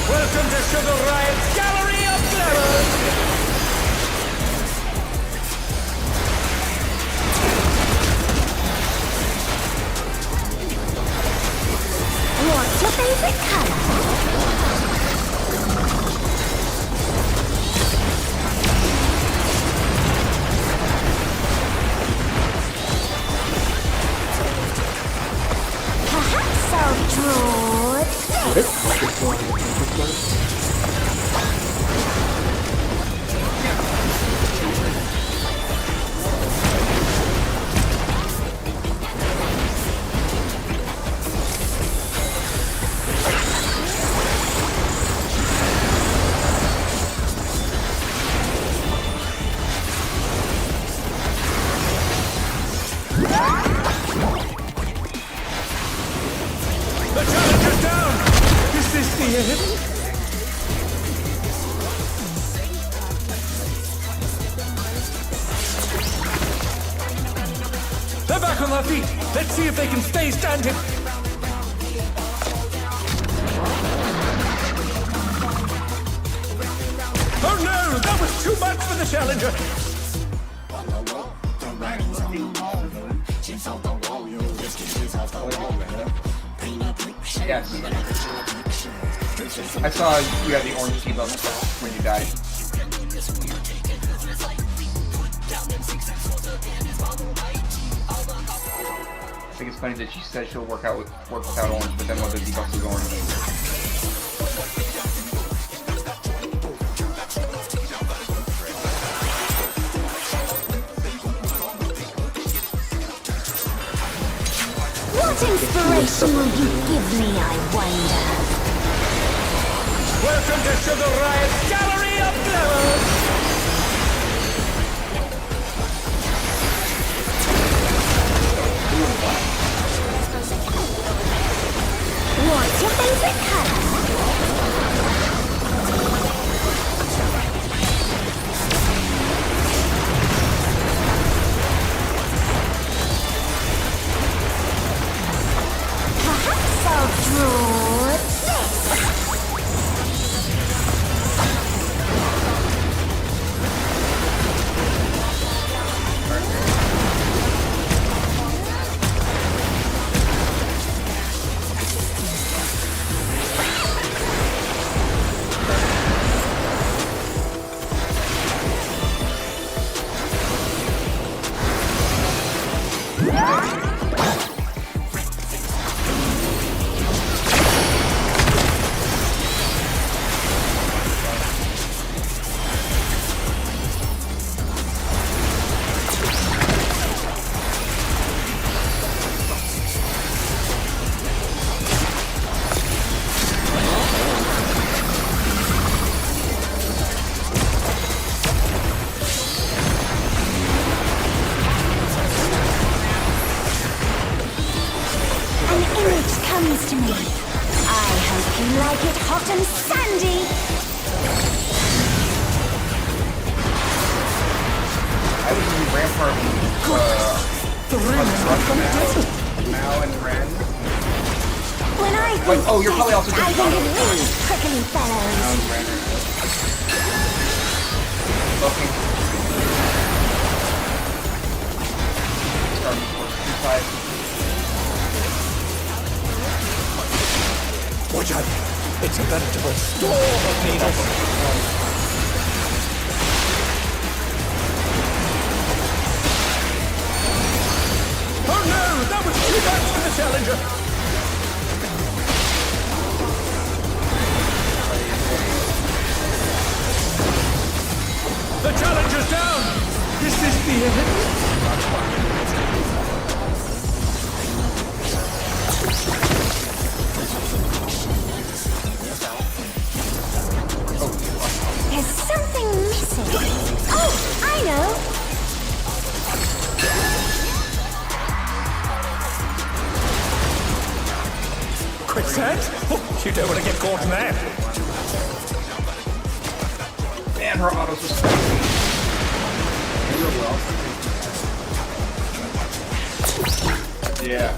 Welcome to Sugar Riot's Gallery of Flavors! What's your favorite color? Perhaps I'll draw this. her feet. Let's see if they can stay standing. Oh no, that was too much for the challenger. Yes. I saw you had the orange debuff when you died. I think it's funny that she says she'll work without orange, but then one of the debuffs is orange. What inspiration will you give me, I wonder? Welcome to Sugar Riot's Gallery of Flowers. What's your favorite color? Perhaps I'll draw this. Comes to me. I hope you like it hot and sandy. I was in Rampart, Mal and Ren. When I think Like, oh, you're probably also I doing think auto. of these prickly Mal fellows. and Ren are looking. Starting towards the side. Watch out! It's a veritable storm of Venus. Oh no! That was too much for the challenger! The challenger's down! Is this the end? There's something missing. Oh, I know. Quicksand? Oh, you don't want to get caught in that. Man, her autos are spicy. Yeah.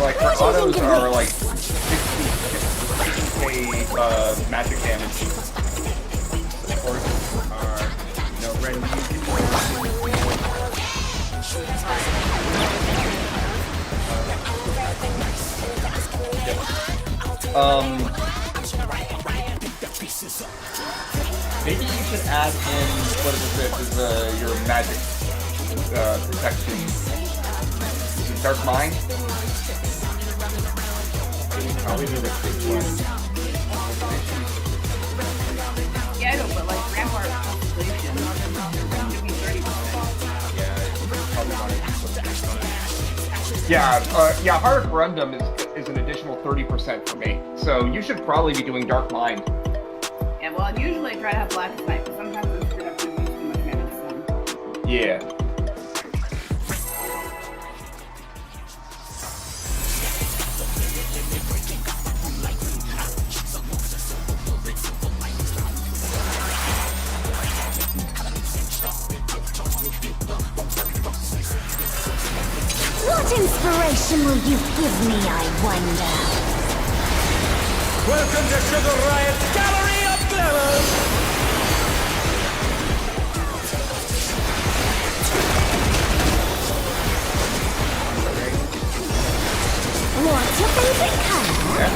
Like, her autos are like 60k magic damage. horses are, Ren Maybe you should add in your magic protection. Is it Dark Mind? probably be the big one. Yeah, I know, but like Rampart Constellation, should be 30%. Yeah, probably want to do something. Yeah, Heart of Corundum is an additional 30% for me. So you should probably be doing Dark Mind. Yeah, well, usually I try to have Black Knight, but sometimes I'm screwed up and use too much mana, so. Yeah. inspiration will you give me, I wonder? Welcome to Sugar Riot's Gallery of Glamour! What's your favorite color?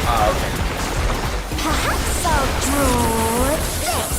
Okay. Perhaps I'll draw this.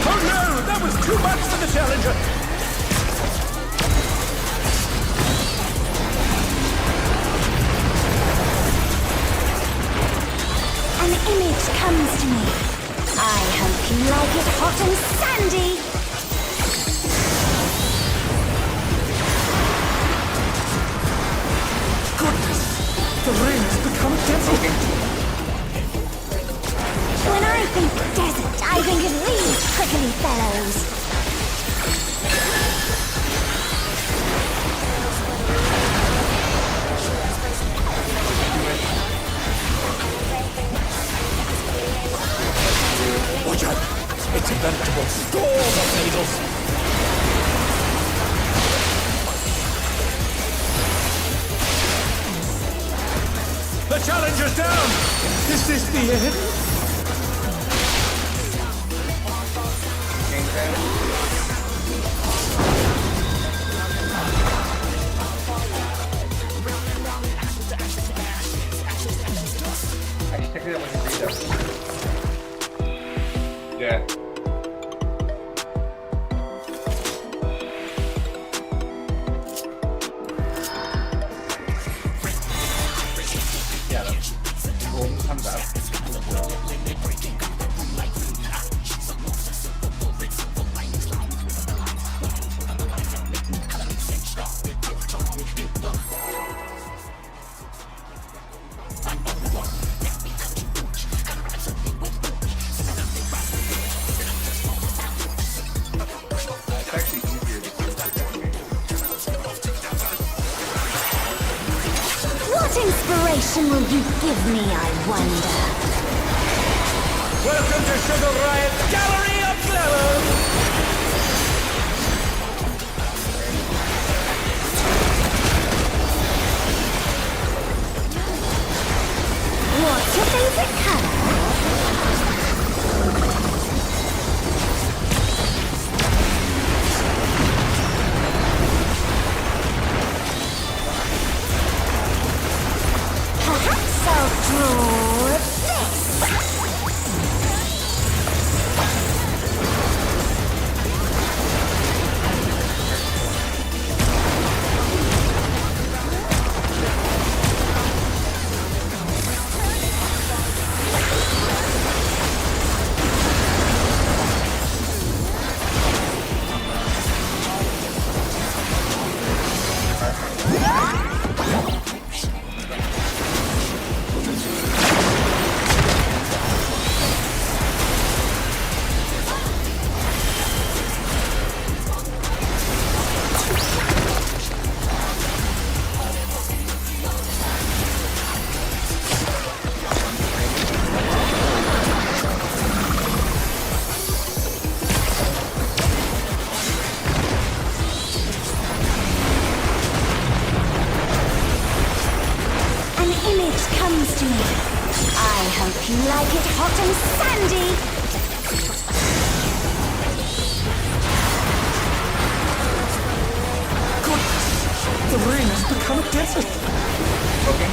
Oh no! That was too much for the challenger! An image comes to me. I hope you like it hot and sandy. Goodness! The rain has become desert! When I think desert, I think of these prickly fellows. Watch out! It's a veritable storm of needles! The challenger's down! Is this the end? I just checked it out when you read it. Yeah. Yeah, the golden comes out. It's actually easier to do for me. What inspiration will you give me, I wonder? Welcome to Sugar Riot's Gallery of Glamour! What's your favorite color? Perhaps I'll draw this. comes to me. I hope you like it hot and sandy. Goodness, the rain has become a desert. Okay.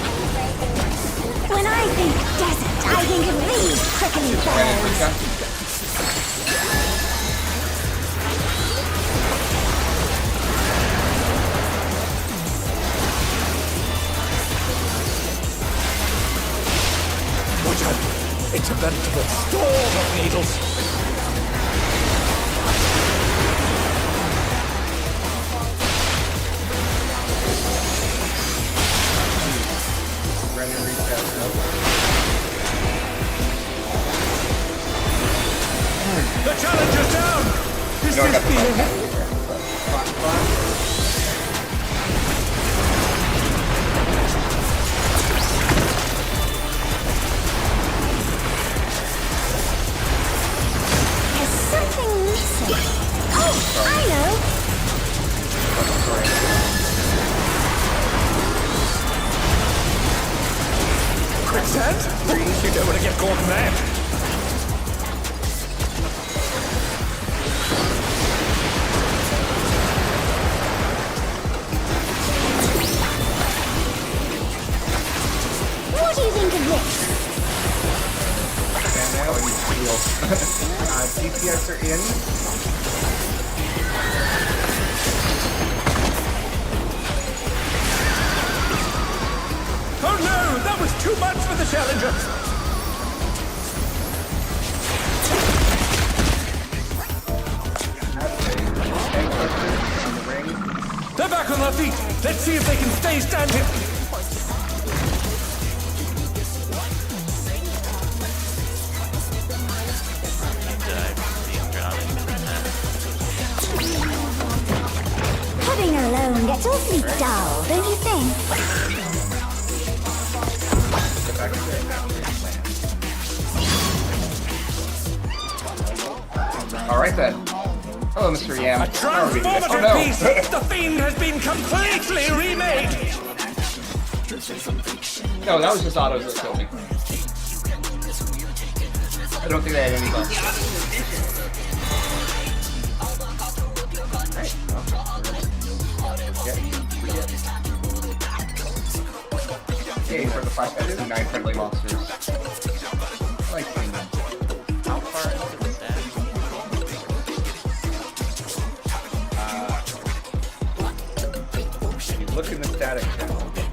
When I think desert, I think of these prickly burrs. Watch out! It's a veritable storm of needles! Brendan reached out. The challenger's down! Is No, I got this the end? There's something missing. Oh, I know. Quicksand? You don't want to get caught in that. What do you think of this? And now you feel. DPS are in. Oh no! That was too much for the challenger! On the ring. They're back on their feet! Let's see if they can stay standing! Pudding alone gets awfully dull, don't you think? Alright then. Hello, Mr. Yam. A How are we doing? transformative Oh, no. piece! The fiend has been completely remade! No, that was just autos that killed me. I don't think they had any buffs. Yay for the fact that there's 9 friendly monsters. I like seeing them. How far into the stack? If you look in the static channel, you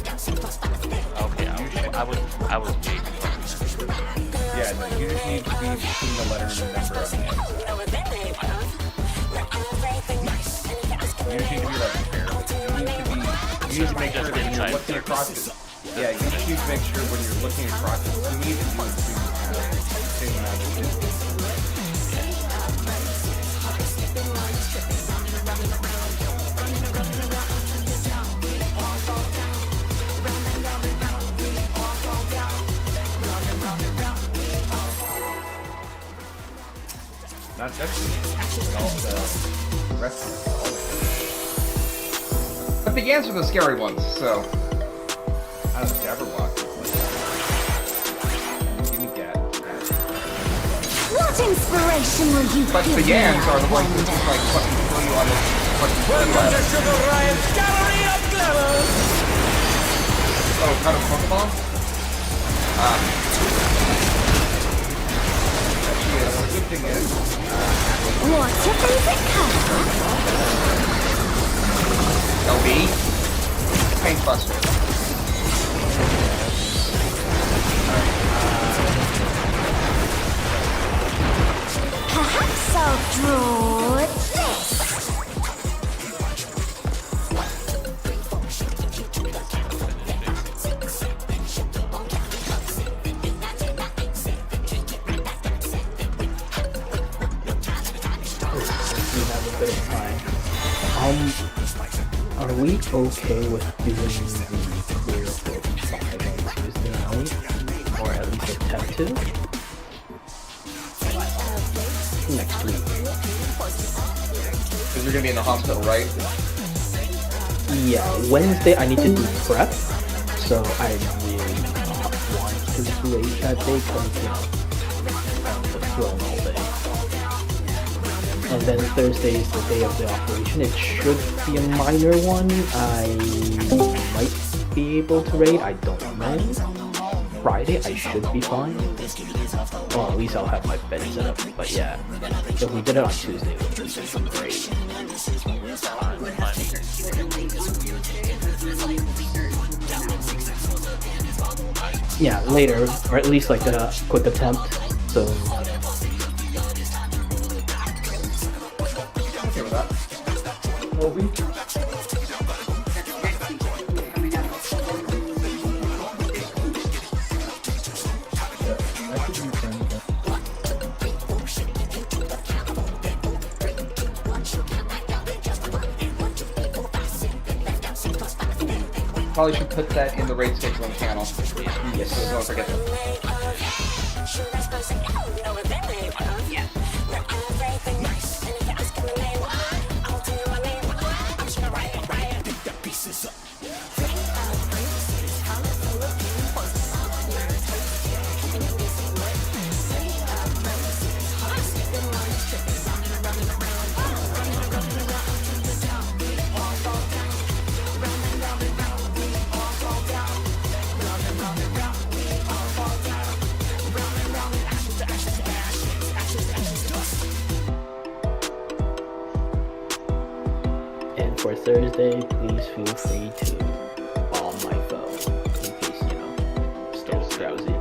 can see that it's not very far. Okay, I was big. Yeah, no, you just need to be between the letter and the number on the end. You just need to be like barely. You need to make sure that when you're looking across it. Yeah, you just need to make sure when you're looking across it, you need to do the same amount of distance. Not just me, but also the rest of it. But the yams are the scary ones, so. How does Jabberwock look like? Give me that. What inspiration will you But give the me, yams I are the ones that wonder? just like fucking throw you on it. Fucking throw you Welcome on to it. Sugar Ryan's Gallery of Glamour! Oh, kind of Pokemon? Actually, the good thing is, What's your favorite color? LB? Paint Buster. Perhaps I'll draw this. We have a bit of time. Are we okay with doing the clear 45 on Tuesday night? Or at least attempt to? Next week. Because you're gonna be in the hospital, right? Yeah, Wednesday I need to do prep, so I really not want to rage that day because, you know, I'm on the throne all day. And then Thursday is the day of the operation. It should be a minor one. I might be able to raid, I don't know. Friday I should be fine. Well, at least I'll have my bed set up. But yeah, if we did it on Tuesday, it would be great. Yeah, later, or at least like a quick attempt. So. Okay with that. Obi? Probably should put that in the raid scheduling channel. Yes, so don't forget that. For Thursday, please feel free to bomb my phone in case, you know, still drowsy.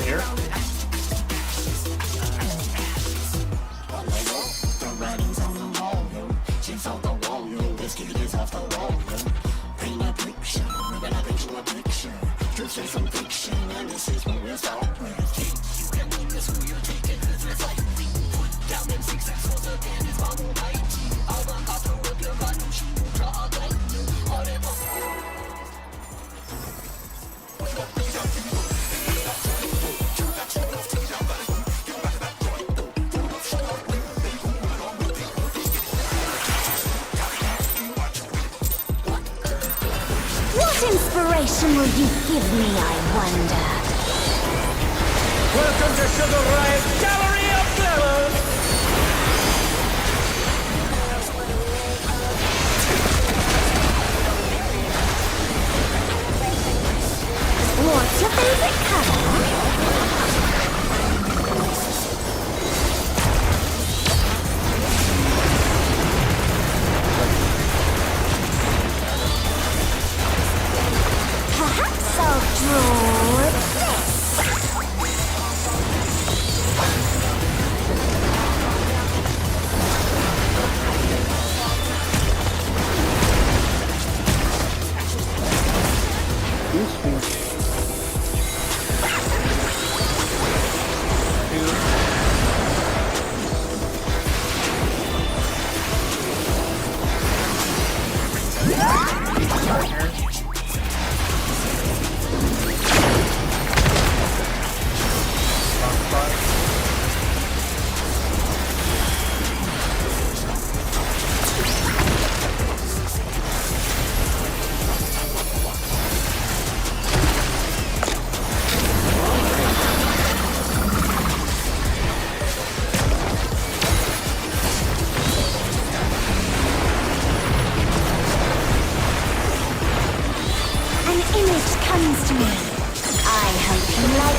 Here. What inspiration will you give me, I wonder? Welcome to Sugar Riot's Gallery of Glamour! What's your favorite color? Perhaps I'll draw this.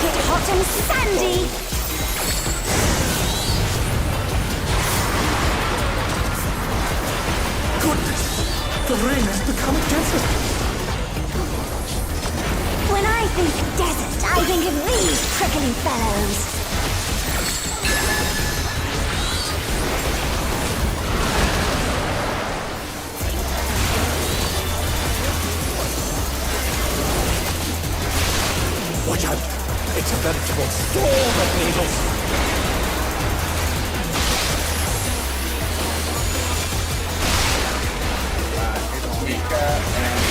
like it hot and sandy. Goodness! The rain has become desert! When I think desert, I think of these prickly fellows. Watch out! It's a veritable storm of needles! It's Mika and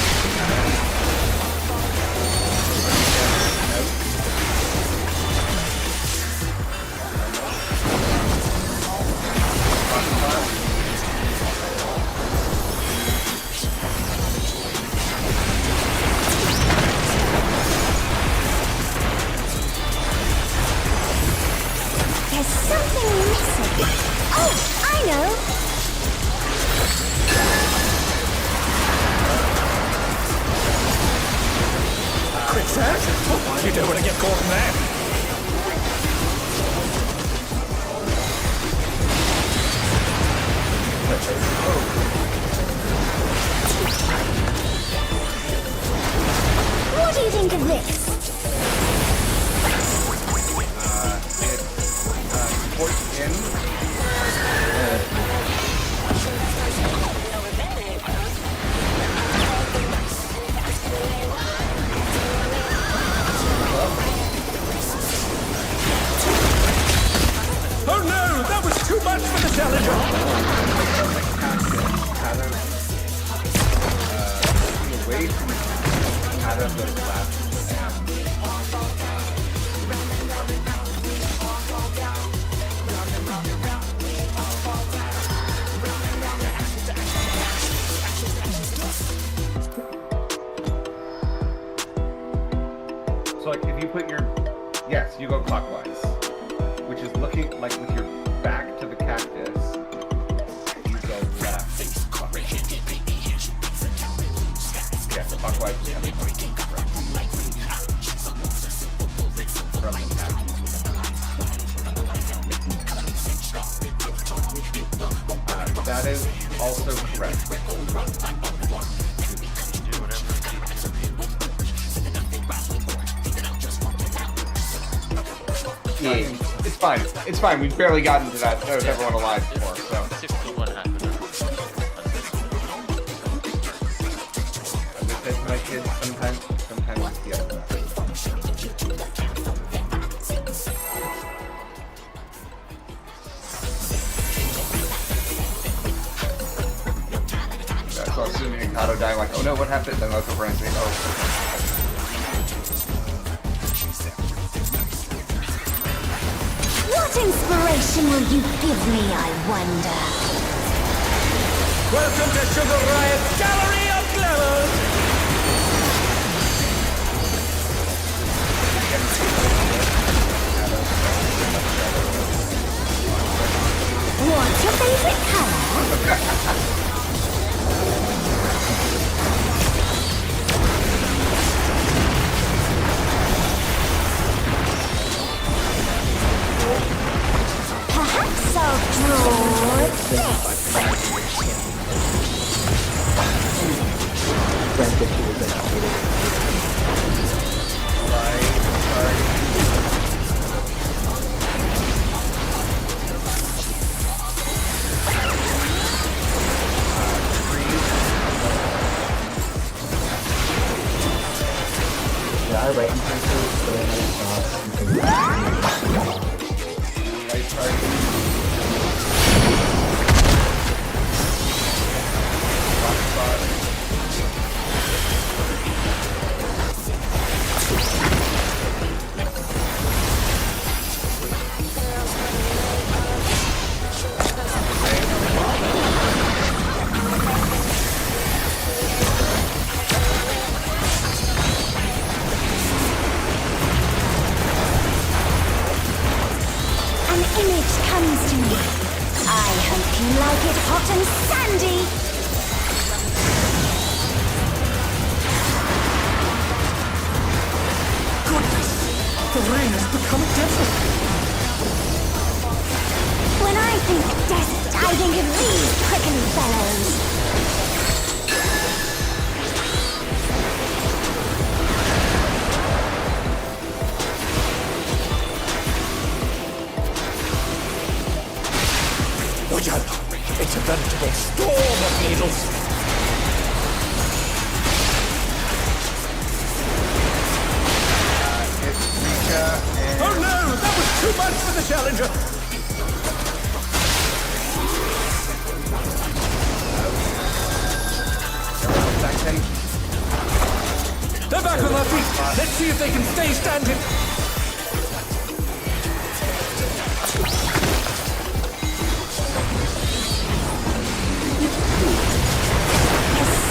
There's something missing. Oh, I know. Quicksand? You don't want to get caught in that. What do you think of this? it's forced in. Oh no! That was too much for the challenger! Away from out of the left so like if you put your yes, you go clockwise, which is looking like with your back to the cactus, you go left. Yes, clockwise is coming from the cactus. That is also correct. Yeah, it's fine. It's fine. We've barely gotten to that with everyone alive before, so. Let's see what happened. As I said to my kids, sometimes it's the other way. Yeah, so assuming Mikado dying, like, oh no, what happened? Then look over and say, oh. What inspiration will you give me, I wonder? Welcome to Sugar Riot's Gallery of Glamour! What's your favorite color? Perhaps I'll draw this. Granted, she was educated. Yeah, I write in pencil, so then comes to me. I hope you like it hot and sandy. Goodness! terrain has become a desert. When I think desert, I think of these prickly fellows. It's a veritable storm of needles. It's Rika and... Oh no! That was too much for the Challenger! They're back on their feet! Let's see if they can stay standing!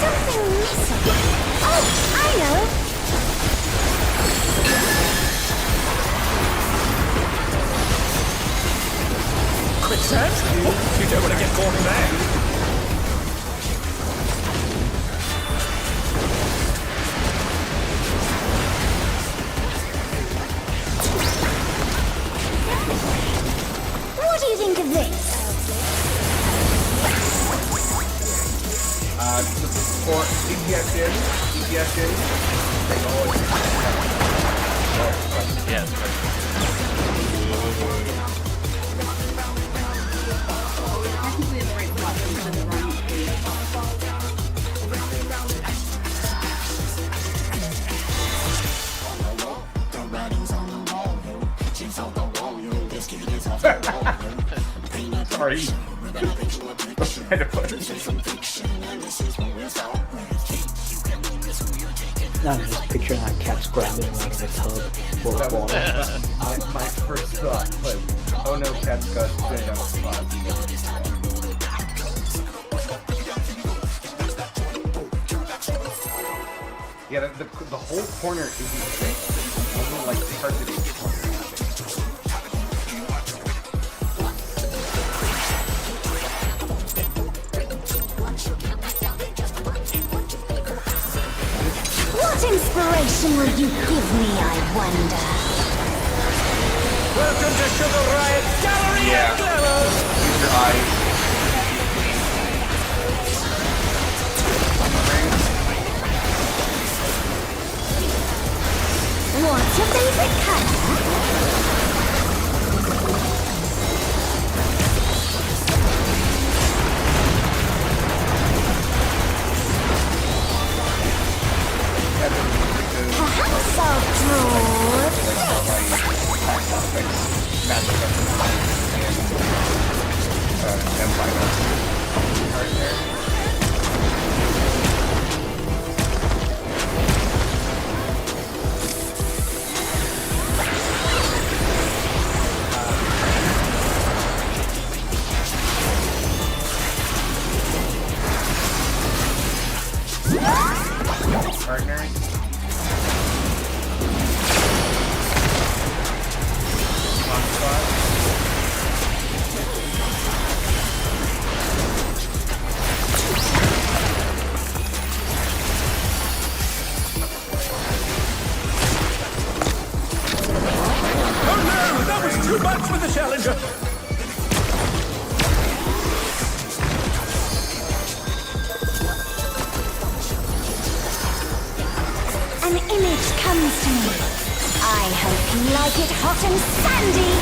Something missing. Oh, I know. Quicksand? Oh, you don't want to get caught in there. What do you think of this? For DPS in, they always Yeah, it's right. Technically, it's the right spot instead of wrong. Sorry. I'm just picturing that cat scrambling around in a tub full of water. My first thought was, oh no, cat's got spit on the spot. Yeah, the whole corner isn't safe. Only like parts of each corner is safe. What inspiration will you give me, I wonder? Welcome to Sugar Riot Gallery Yeah. and Glamour! Use your eyes. What's your favorite color? Perhaps I'll draw. Partner. Oh no! That was too much for the Challenger! An image comes to me. I hope you like it hot and sandy.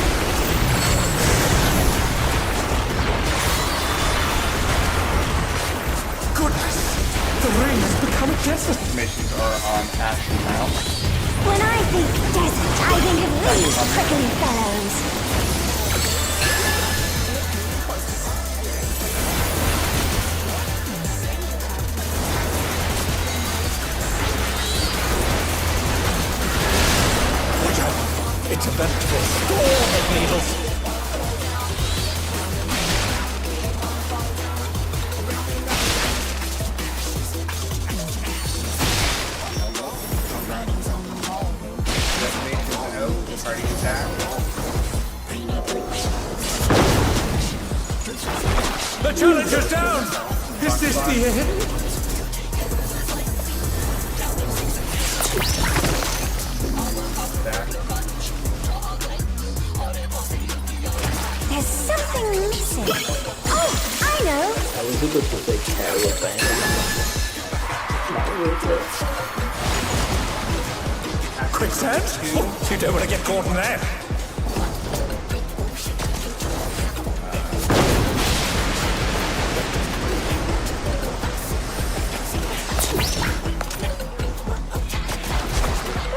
Goodness! The rain has become a desert! Missions are on Ash now. When I think desert, I think of these prickly fellows. It's a veritable storm of needles! Detonations out. Party attack. The Challenger's down! Is this the end? Back. something missing. Oh, I know. I was able to say caravan. Not worth it. Quicksand? Oh, you don't want to get caught in that.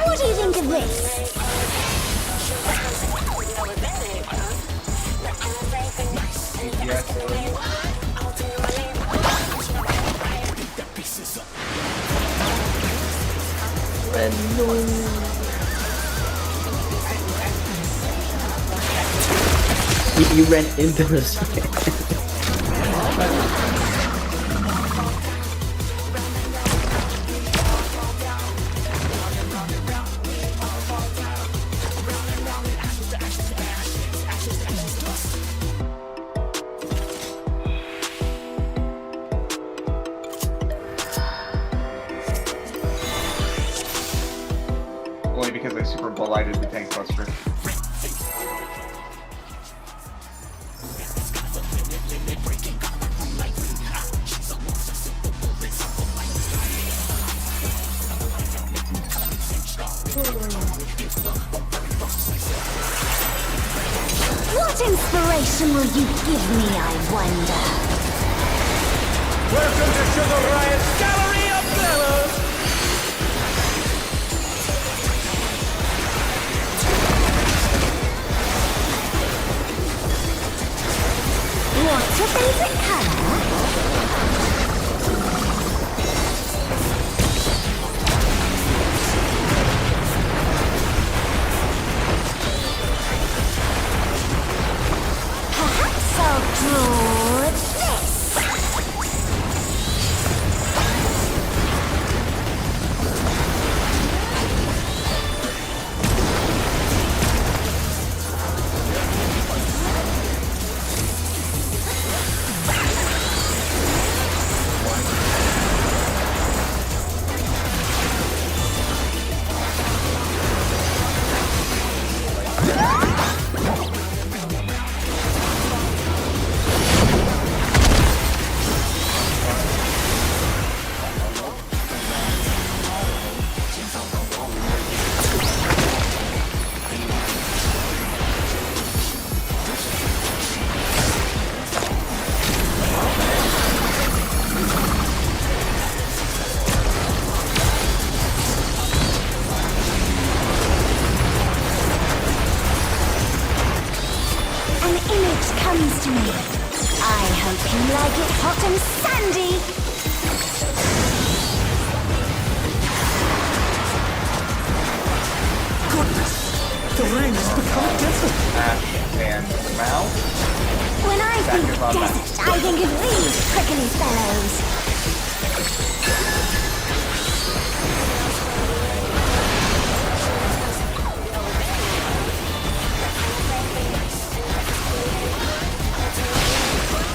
What do you think of this? You ran into this. Only because I super blighted the tank buster. What inspiration will you give me, I wonder? Welcome to Sugar Riot's Gallery of Fellows! What's your favorite color? Perhaps I'll draw this. An image comes to me. I hope you like it hot and sandy. Goodness! The rain has become a desert! Ash and Mal. When I think is on that. desert, I think of these prickly fellows.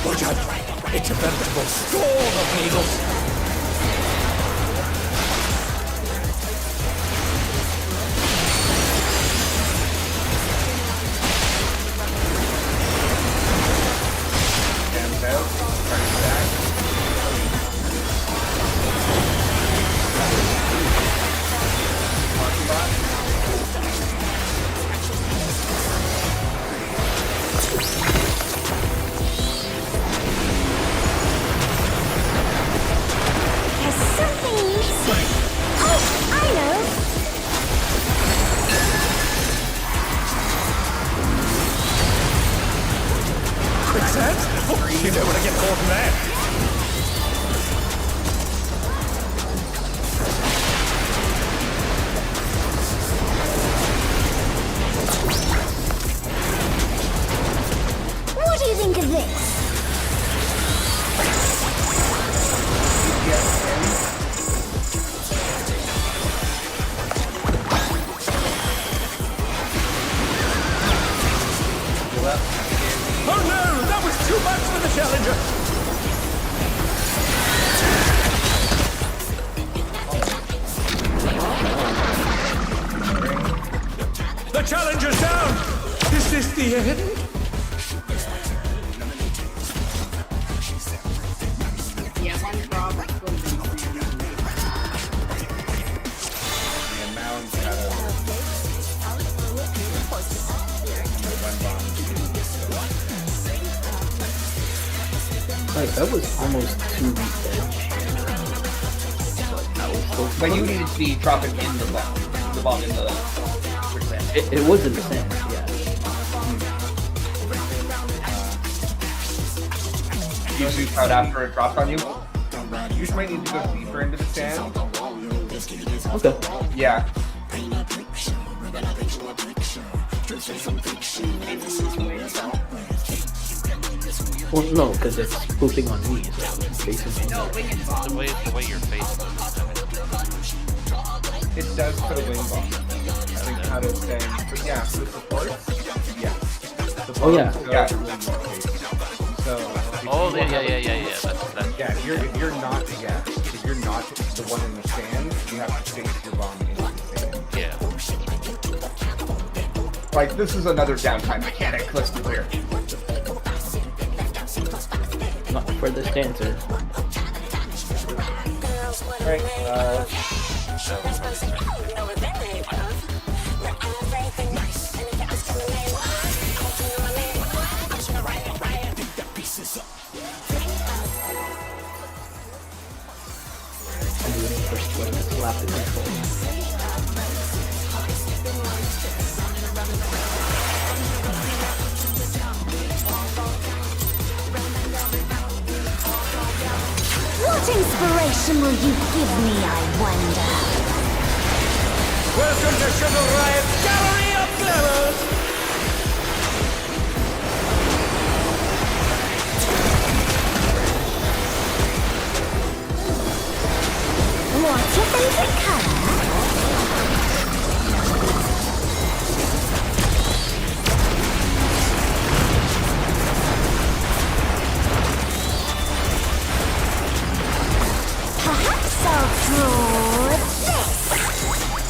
Watch out! It's a veritable storm of needles! Hands out. Turn back. There's something missing. Oh, I know. Quicksand? Oh, you don't want to get caught in that. What do you think of this? Oh no! That was too much for the Challenger! The Challenger's down! Is this the end? Like, that was almost to the edge. But I was still But you fun. needed to be dropping in the bomb in the quicksand. It was in the sand, yeah. You zoom out after it dropped on you? You just might need to go deeper into the sand. Okay. Yeah. Well, no, because it's pooping on me, so it's basically No, wing and bomb. The way your face moves. It does put a wing bomb. I think how to say, but yeah, for the support, yeah. The Oh, yeah. bombs go Yeah. through your face. So, if Oh, you yeah. have- That's Yeah, if you're not the one in the sand, you have to face your bomb into the sand. yeah. Like, this is another downtime mechanic, let's be clear. not for this dancer. Alright, I'm waiting for Swing to slap the control. What inspiration will you give me, I wonder? Welcome to Sugar Riot's Gallery of Glamours! What's your favorite color? Perhaps I'll draw this.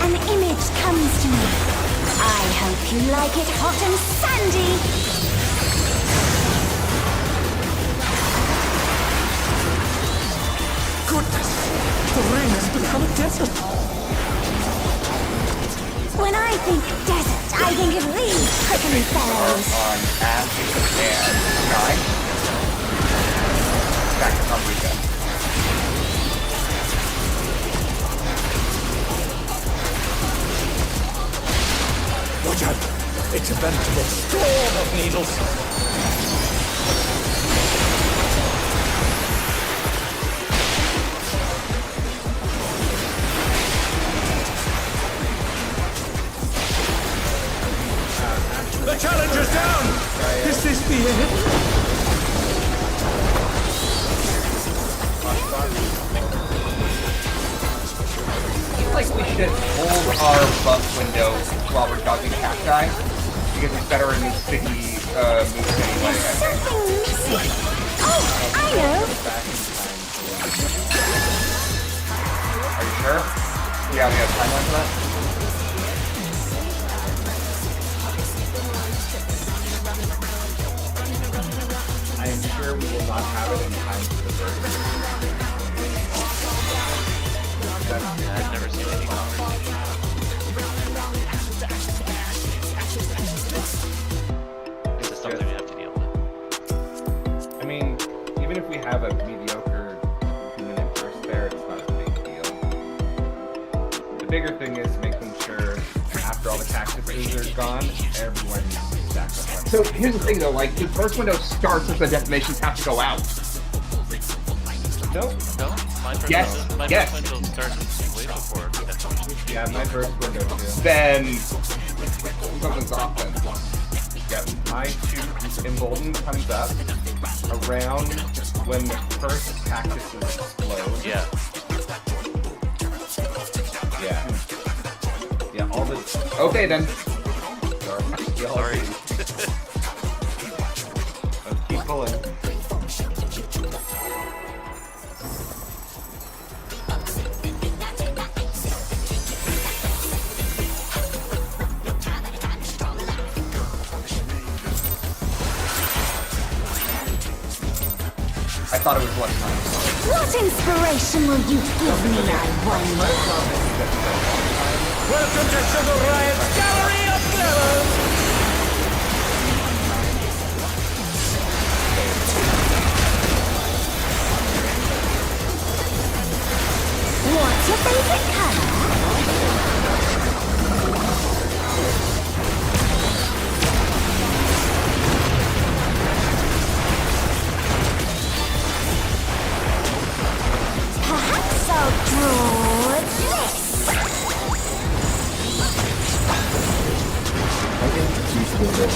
An image comes to me. I hope you like it hot and sandy. Goodness! The rain has become a desert! When I think desert, I think of these prickly fellows. On Ash and Sky. Back to Paprika. Watch out! It's a veritable storm of needles! The challenger's down! Is this the end? I feel like we should hold our buff window while we're dodging cacti, because it's better in these sticky moves anyway, I think. Something missing. Oh, I know. Are you sure? Yeah, we have a timeline for that? I am sure we will not have it in time for the verdict. I've never seen any conversation. This is something we have to deal with. I mean, even if we have a mediocre 2-minute burst there, it's not a big deal. The bigger thing is making sure after all the cactuses are gone, everyone's stacked up. So here's the thing though, like, the first window starts as the detonations have to go out. Nope. No? My first Yes, window, my yes. first window starts way before definition. Yeah, my first window too. Then something's off then. Yeah, my shoot emboldened comes up around when the first cactuses explode. Yeah. Yeah. Yeah, all the Okay then. Sorry. Let's keep pulling. I thought it was lunchtime. What inspiration will you give me, I wonder? Welcome to Sugar Riot's Gallery of Villains! What's your favorite color? Perhaps I'll draw this. I think you should do this.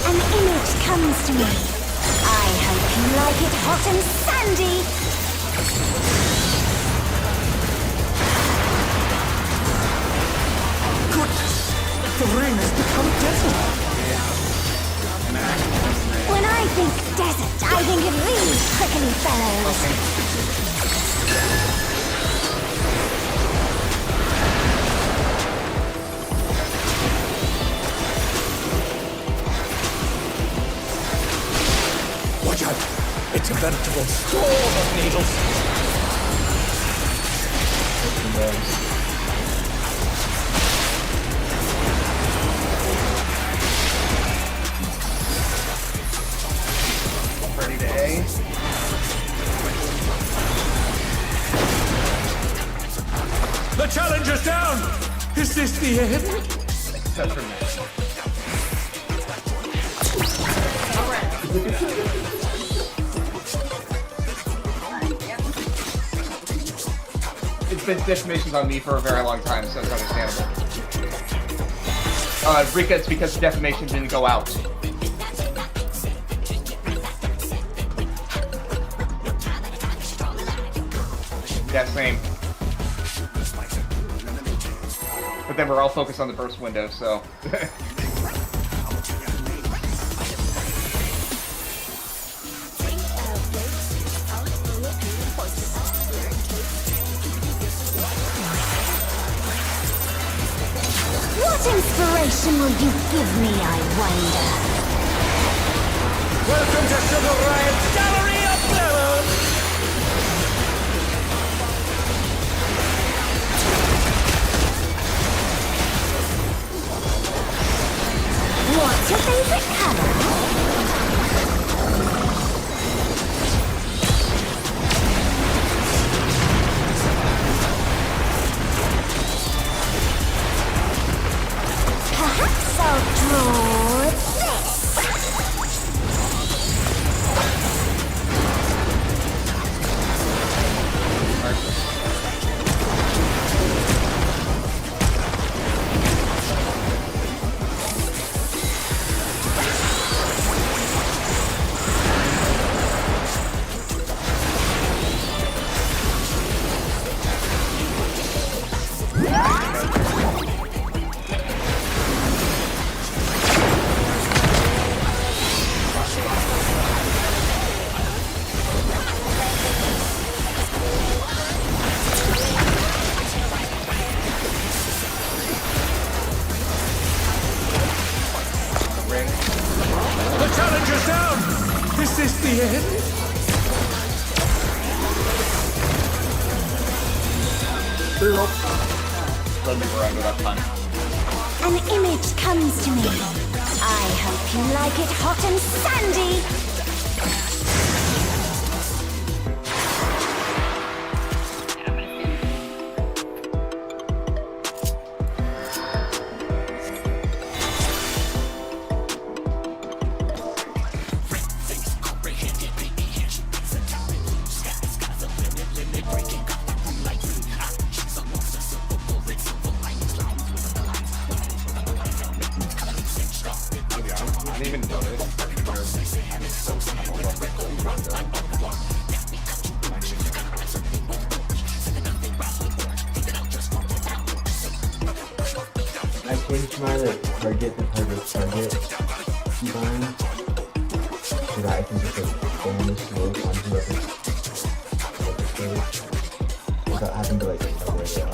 An image comes to me. I hope you like it hot and sandy. The rain has become desert. When I think desert, I think of these prickly fellows. Watch out! It's a veritable storm of needles. Ready to A. The challenger's down! Is this the end? Except for me. It's been defamations on me for a very long time, so it's understandable. Rika, it's because the defamation didn't go out. Yeah, same. But then we're all focused on the burst window, so... What inspiration will you give me, I wonder? Welcome to Sugar Riot's Gallery of Villains! What's your favorite color? Perhaps I'll draw this. ring. The challenger's down! Is this the end? Run the around that time. An image comes to me. I hope you like it hot and sandy. I didn't even notice. I changed my like target to target design so that I can just like only slope onto whoever's stage without having to like cover it on.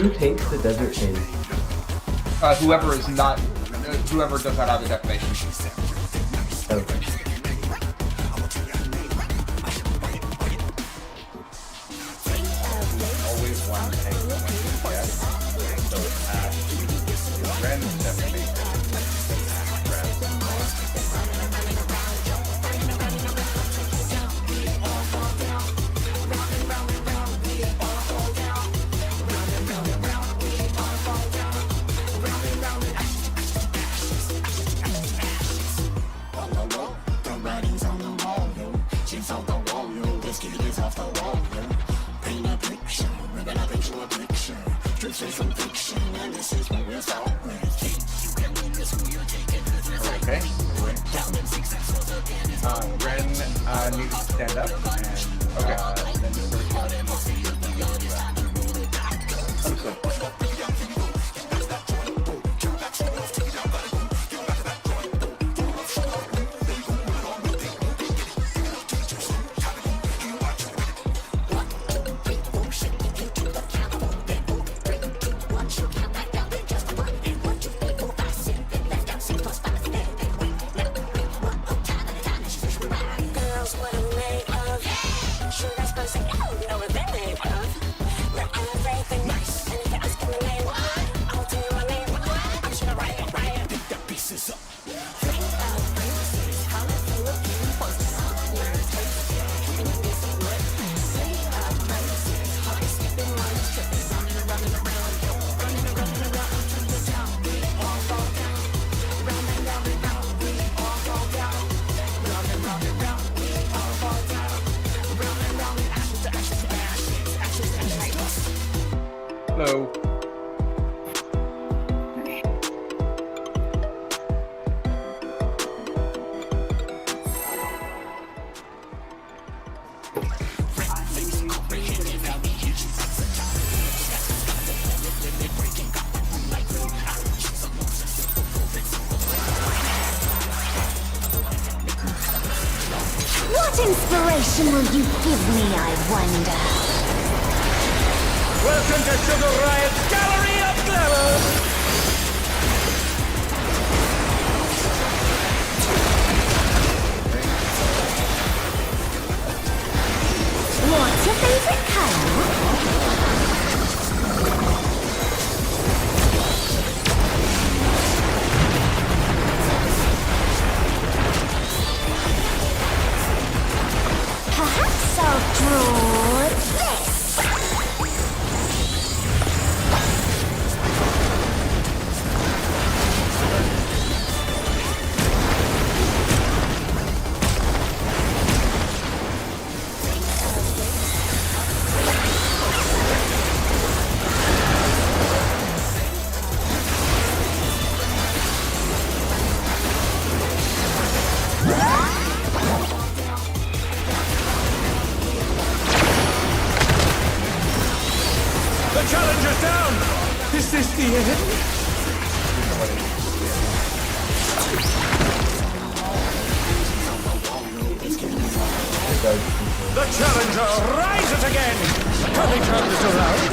Who takes the desert shade? Whoever is not, whoever does not have the definition. Okay. Always one tank when you get. So it's Ash. Ren is definitely okay. Ren needs to stand up and Okay. then Hello. What inspiration will you give me, I wonder? Welcome to Sugar Riot's Gallery of Glamour! What's your favorite color? Perhaps I'll draw this. The challenger's down! Is this the end? does. The challenger rises again! Can they turn this around?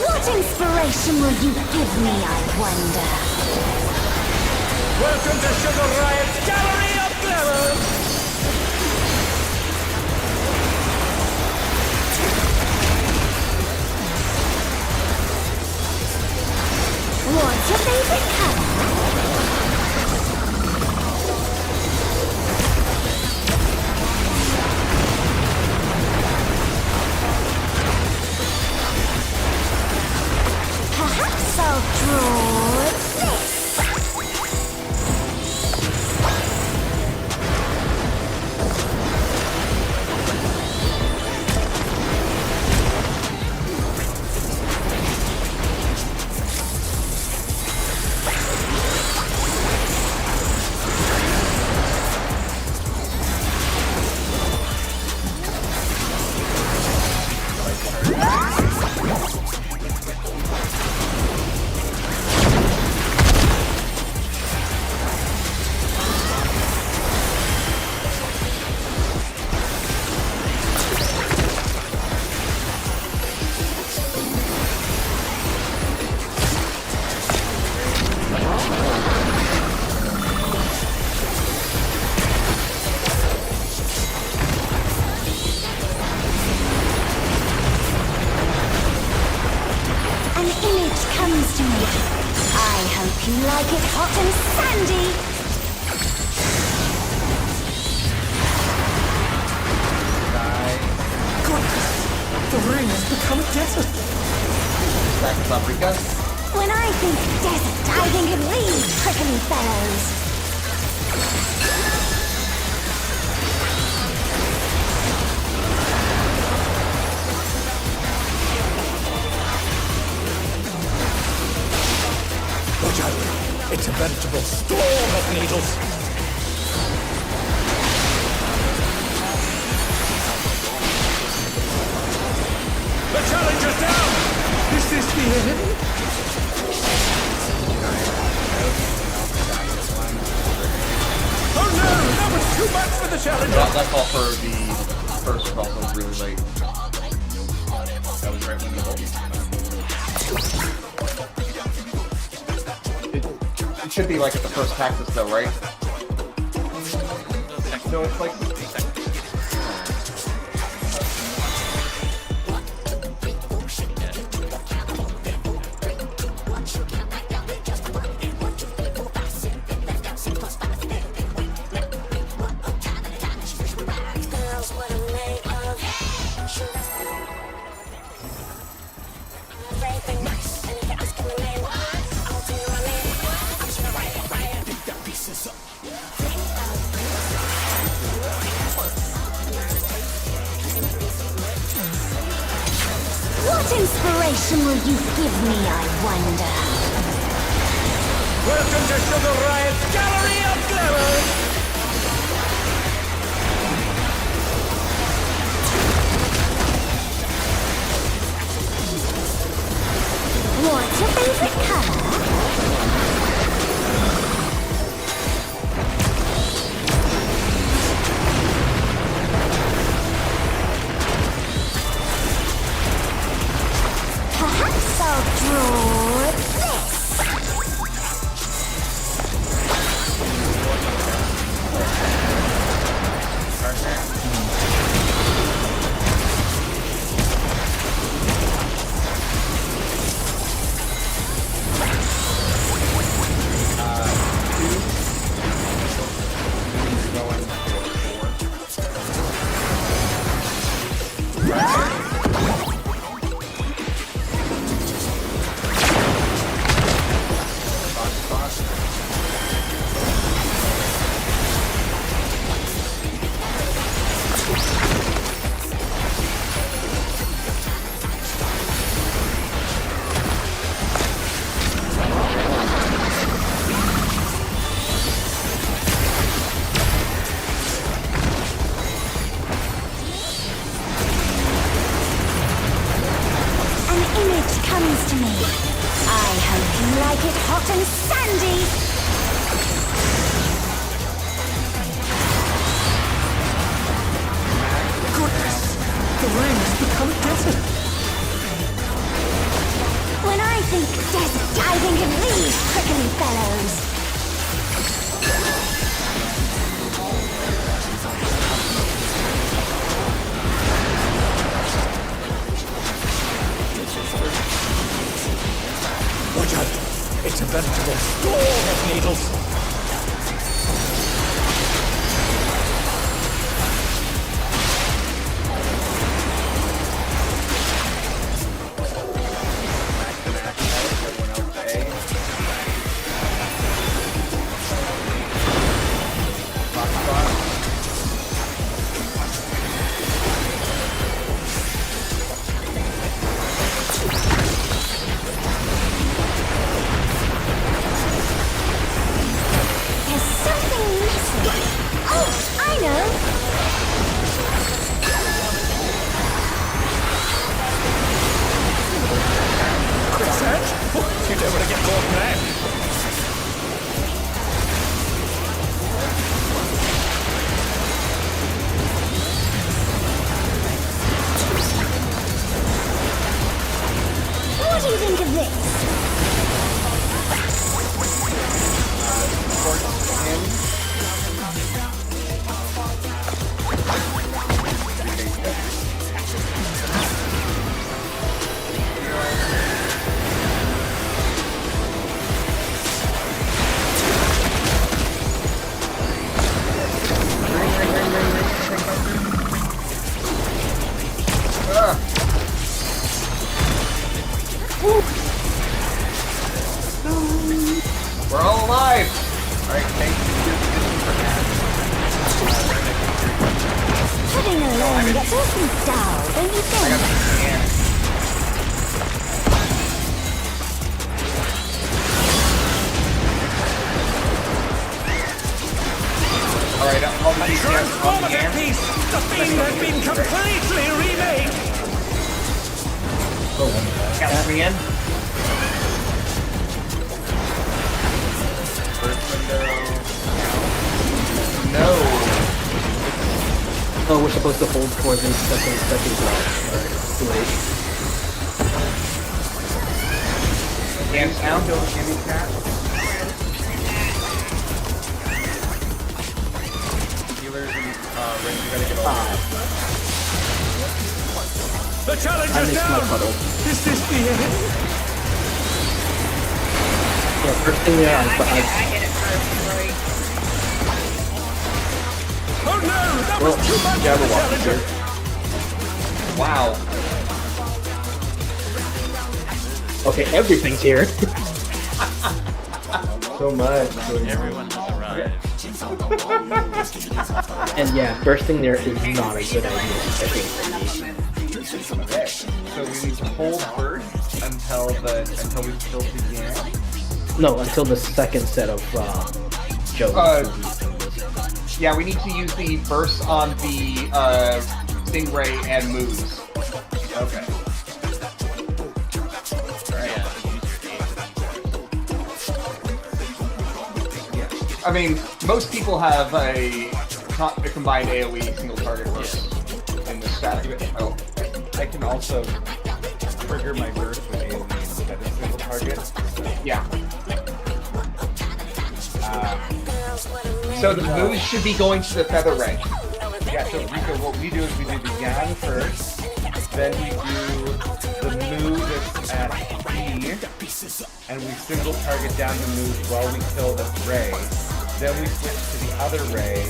What inspiration will you give me, I wonder? Welcome to Sugar Riot's Gallery of Glamour! What's your favorite color? Perhaps I'll draw this. An image comes to me. I hope you like it hot and sandy. Goodness! The ring has become a desert! Back to Paprika. When I think desert, I think of these prickly fellows. Watch out! It's a veritable storm of needles! The challenger's down! Is this the end? Oh no! That was too much for the challenger! That call for the first was also really late. That was right when the It should be like at the first cactus though, right? No, it's like... What inspiration will you give me, I wonder? Welcome to Sugar Riot's Gallery of Glamour! What's your favorite color? Perhaps I'll draw this. comes to me. I hope you like it hot and sandy. Goodness! The rain has become desert. When I think desert, I think of these prickly fellows. Watch out! It's a veritable storm of needles. There's something missing. Oh, I know. Quick search! You don't want to get caught now. What do you think of this? We're all alive! Alright, thank you for that. Putting alone gets awfully dull, don't you I got think? the scan. Alright, all the scans on the Transformative air. piece! The fiend has been completely remade! Count me in. First window. No. Oh, we're supposed to hold for the second block. Alright, too late. Scans down. Healers and range, you gotta get all The challenge I is missed my down! puddle. Is this the end? Yeah, first thing there, I hit it first, right? Oh no! That well, was too much Jabberwock of a is challenger! here. Wow. Okay, everything's here. So much. Everyone has arrived. And yeah, bursting there is not a good idea, especially for me. Okay, so we need to hold first until we fill the can. No, until the second set of Joe. Yeah, we need to use the burst on the Stingray and moves. Okay. I mean, most people have a combined AoE single target burst in this static. Oh. I can also trigger my burst with AoE instead of single target. Yeah. So the moves should be going to the Feather Ray. Yeah, so Rico, what we do is we do the Yan first, then we do the move that's at E, and we single target down the move while we kill the Ray. Then we switch to the other Ray,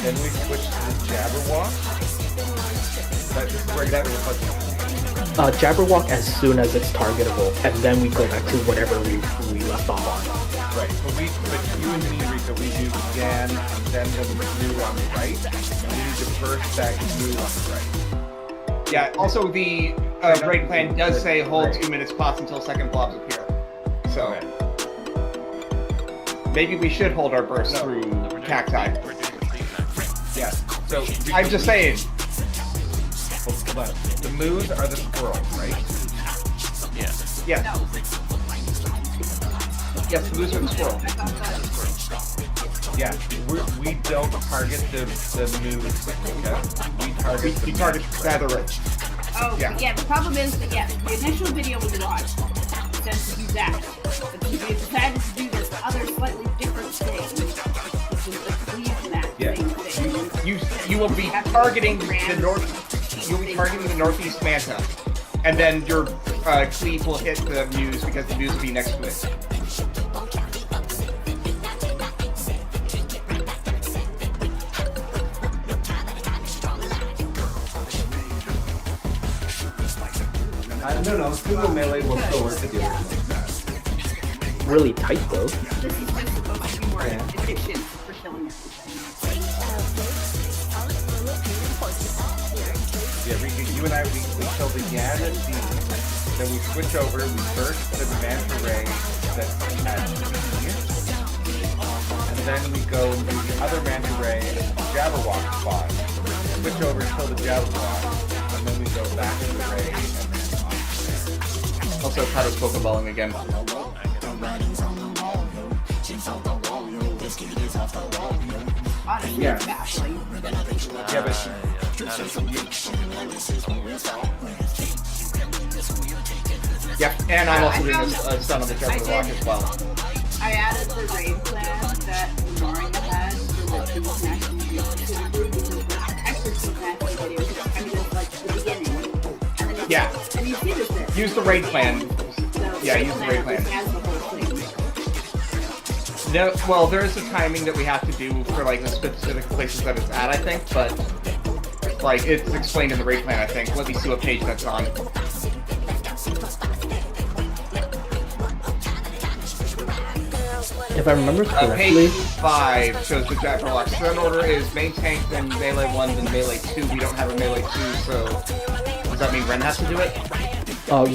then we switch to the Jabberwock. This is where that was Jabberwock as soon as it's targetable, and then we go back to whatever we left off on. Right, but you and me, Rico, we do the Yan, and then the Moo on the right, and we need to burst that Moo on the right. Yeah, also the raid plan does say hold 2 minutes pots until second blobs appear. So maybe we should hold our burst through cacti. We're doing complete max. Yeah, so Rico, I'm just saying. Hold on. The moves are the squirrels, right? Yeah. Yes. No. Yes, the moose or the squirrel. I thought that. Yeah, we don't target the moves. Okay? We target feather it. Oh, Yeah. yeah. The problem is that the initial video we watched said to do that, but we decided to do this other slightly different thing, which is the cleave mat Yeah. thing. You will be targeting the north. You'll be targeting the northeast manta, and then your cleave will hit the muse because the muse will be next to it. No, single melee will still work with you. Really tight though. This is just supposed to be more efficient for killing everything. Yeah, Rika, you and I, we kill the Yan at D, then we switch over, we burst the manta ray that's at B, and then we go and do the other manta ray at the Jabberwock spot, switch over, kill the Jabberwock, and then we go back to the ray, and then on there. Also, Kaido's Pokeballing again. Honestly, Yeah. it's baffling. Yeah, but Yeah, and I'm also doing this stun on the Jabberwock as well. I added the raid plan that Mario had for the two smashing videos to the group because the extra two smashing videos, I mean, it's like the beginning. And then Yeah. And you see this there. Use the raid plan. Yeah, use the raid plan. Has the whole thing. No, well, there is a timing that we have to do for like the specific places that it's at, I think, but like it's explained in the raid plan, I think. Let me see what page that's on. If I remember Page correctly, 5 shows the Jabberwock. Stun order is main tank, then melee 1, then melee 2. We don't have a melee 2, so does that mean Ren has to do it?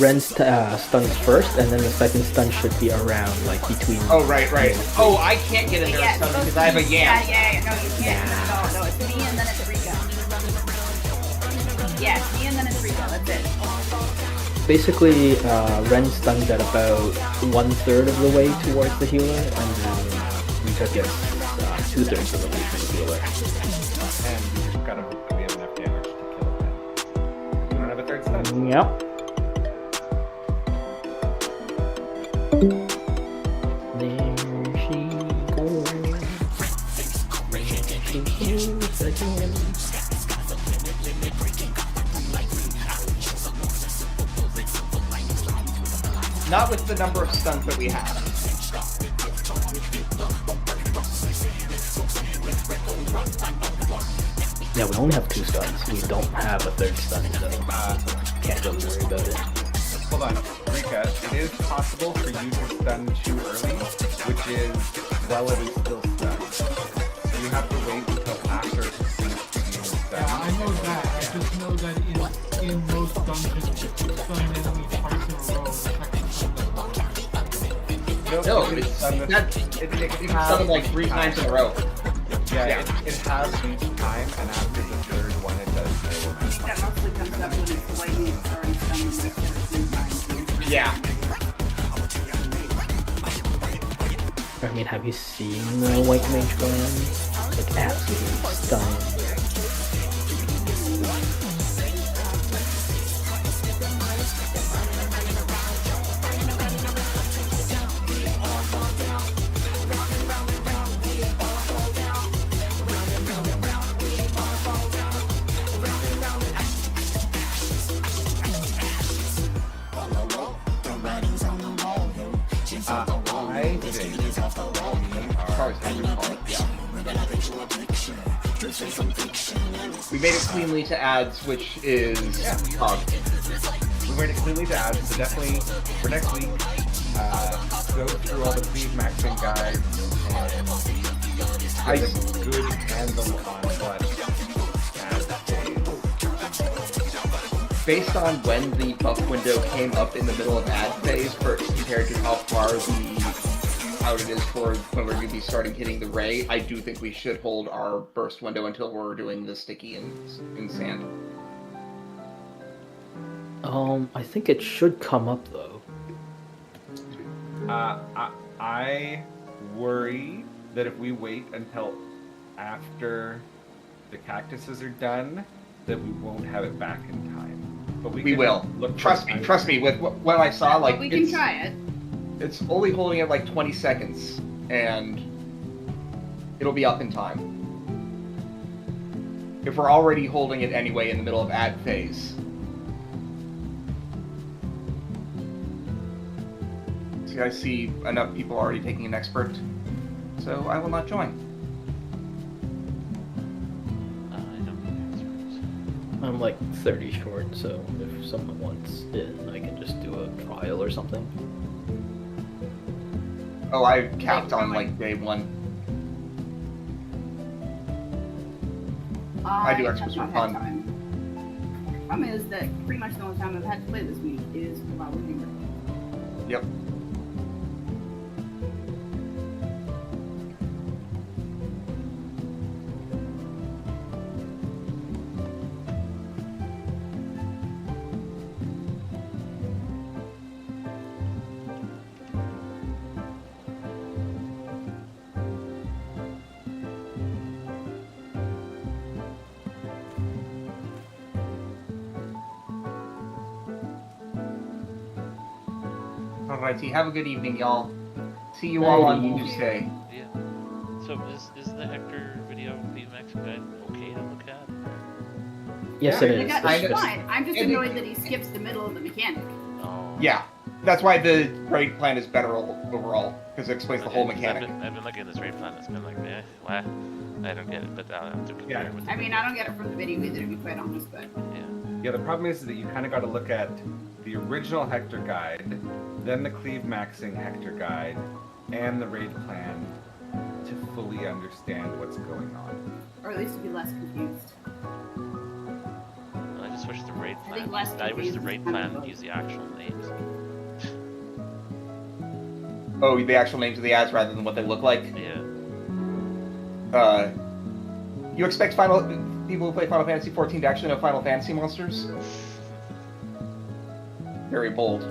Ren stuns first, and then the second stun should be around, like, between... Oh, right. Oh, I can't get in there Yeah, and stun it's because I have a Yeah, yam. no, you can't. No, it's me and then it's Rika. Yeah, it's me and then it's Rika, that's it. Basically, Ren stuns at about 1/3 of the way towards the healer, and then Rika gets 2/3 of the way to the healer. and we just gotta hope that we have enough damage to kill it then. We don't have a third stun. Yep. There she goes. There she goes again. Not with the number of stuns that we have. Yeah, we only have 2 stuns. We don't have a 3rd stun, so can't really worry about it. Hold on, Rika, it is possible for you to stun too early, which is while it is still stunned. You have to wait until after it ceases to be stunned. Yeah, I know that. I just know that in most dungeons, if you stun an enemy twice in a row, the second stun doesn't work. No, it's it can stun them like 3 times in a row. Yeah, it has each time, and after the third one, it does no amount. That mostly comes up when it's lightning it's already stunning instead of 3 times. Yeah. I mean, have you seen the White Mage Gland? Like, absolutely stunning. I think we are... We made it cleanly to ads, which is Hog. We made it clearly to add, so definitely for next week, go through all the Cleave Maxing guides and get a good handle on what ads days. Based on when the buff window came up in the middle of ad phase compared to how far out it is for when we're going to be starting hitting the ray, I do think we should hold our burst window until we're doing the sticky in sand. I think it should come up though. I worry that if we wait until after the cactuses are done, that we won't have it back in time. But We can will. look Trust me. With what I saw, like we can try it. It's only holding it like 20 seconds, and it'll be up in time. If we're already holding it anyway in the middle of ad phase. See, I see enough people already taking an expert, so I will not join. I don't think I'm like 30 short, so if someone wants in, I can just do a trial or something. Oh, I capped on like day 1. I do extras for have not had fun. time. Problem is that pretty much the only time I've had to play this week is while working. Yep. Alrighty, have a good evening, y'all. See you all on Alrighty. Tuesday. Yeah. So is the Hector video VMAX guide okay to look at? Yes, Yeah, it I is. got It's it's just- fine. I'm just and it- annoyed that he skips the middle of the mechanic. Oh. Yeah, that's why the raid plan is better overall, because it explains the whole Okay, 'cause mechanic. I've been looking at this raid plan. It's been like, what? I don't get it, but I'll have to compare Yeah. it with the I mean, video. I don't get it from the video either, to be quite honest, but Yeah. Yeah, the problem is that you kind of got to look at the original Hector guide, then the cleave maxing Hector guide, and the raid plan to fully understand what's going on. or at least to be less confused. I just wish the raid I think plan. less I wish the confused raid is kind of plan both. used the actual names. Oh, the actual names of the ads rather than what they look like. Yeah. You expect people who play Final Fantasy XIV to actually know Final Fantasy monsters? Very bold.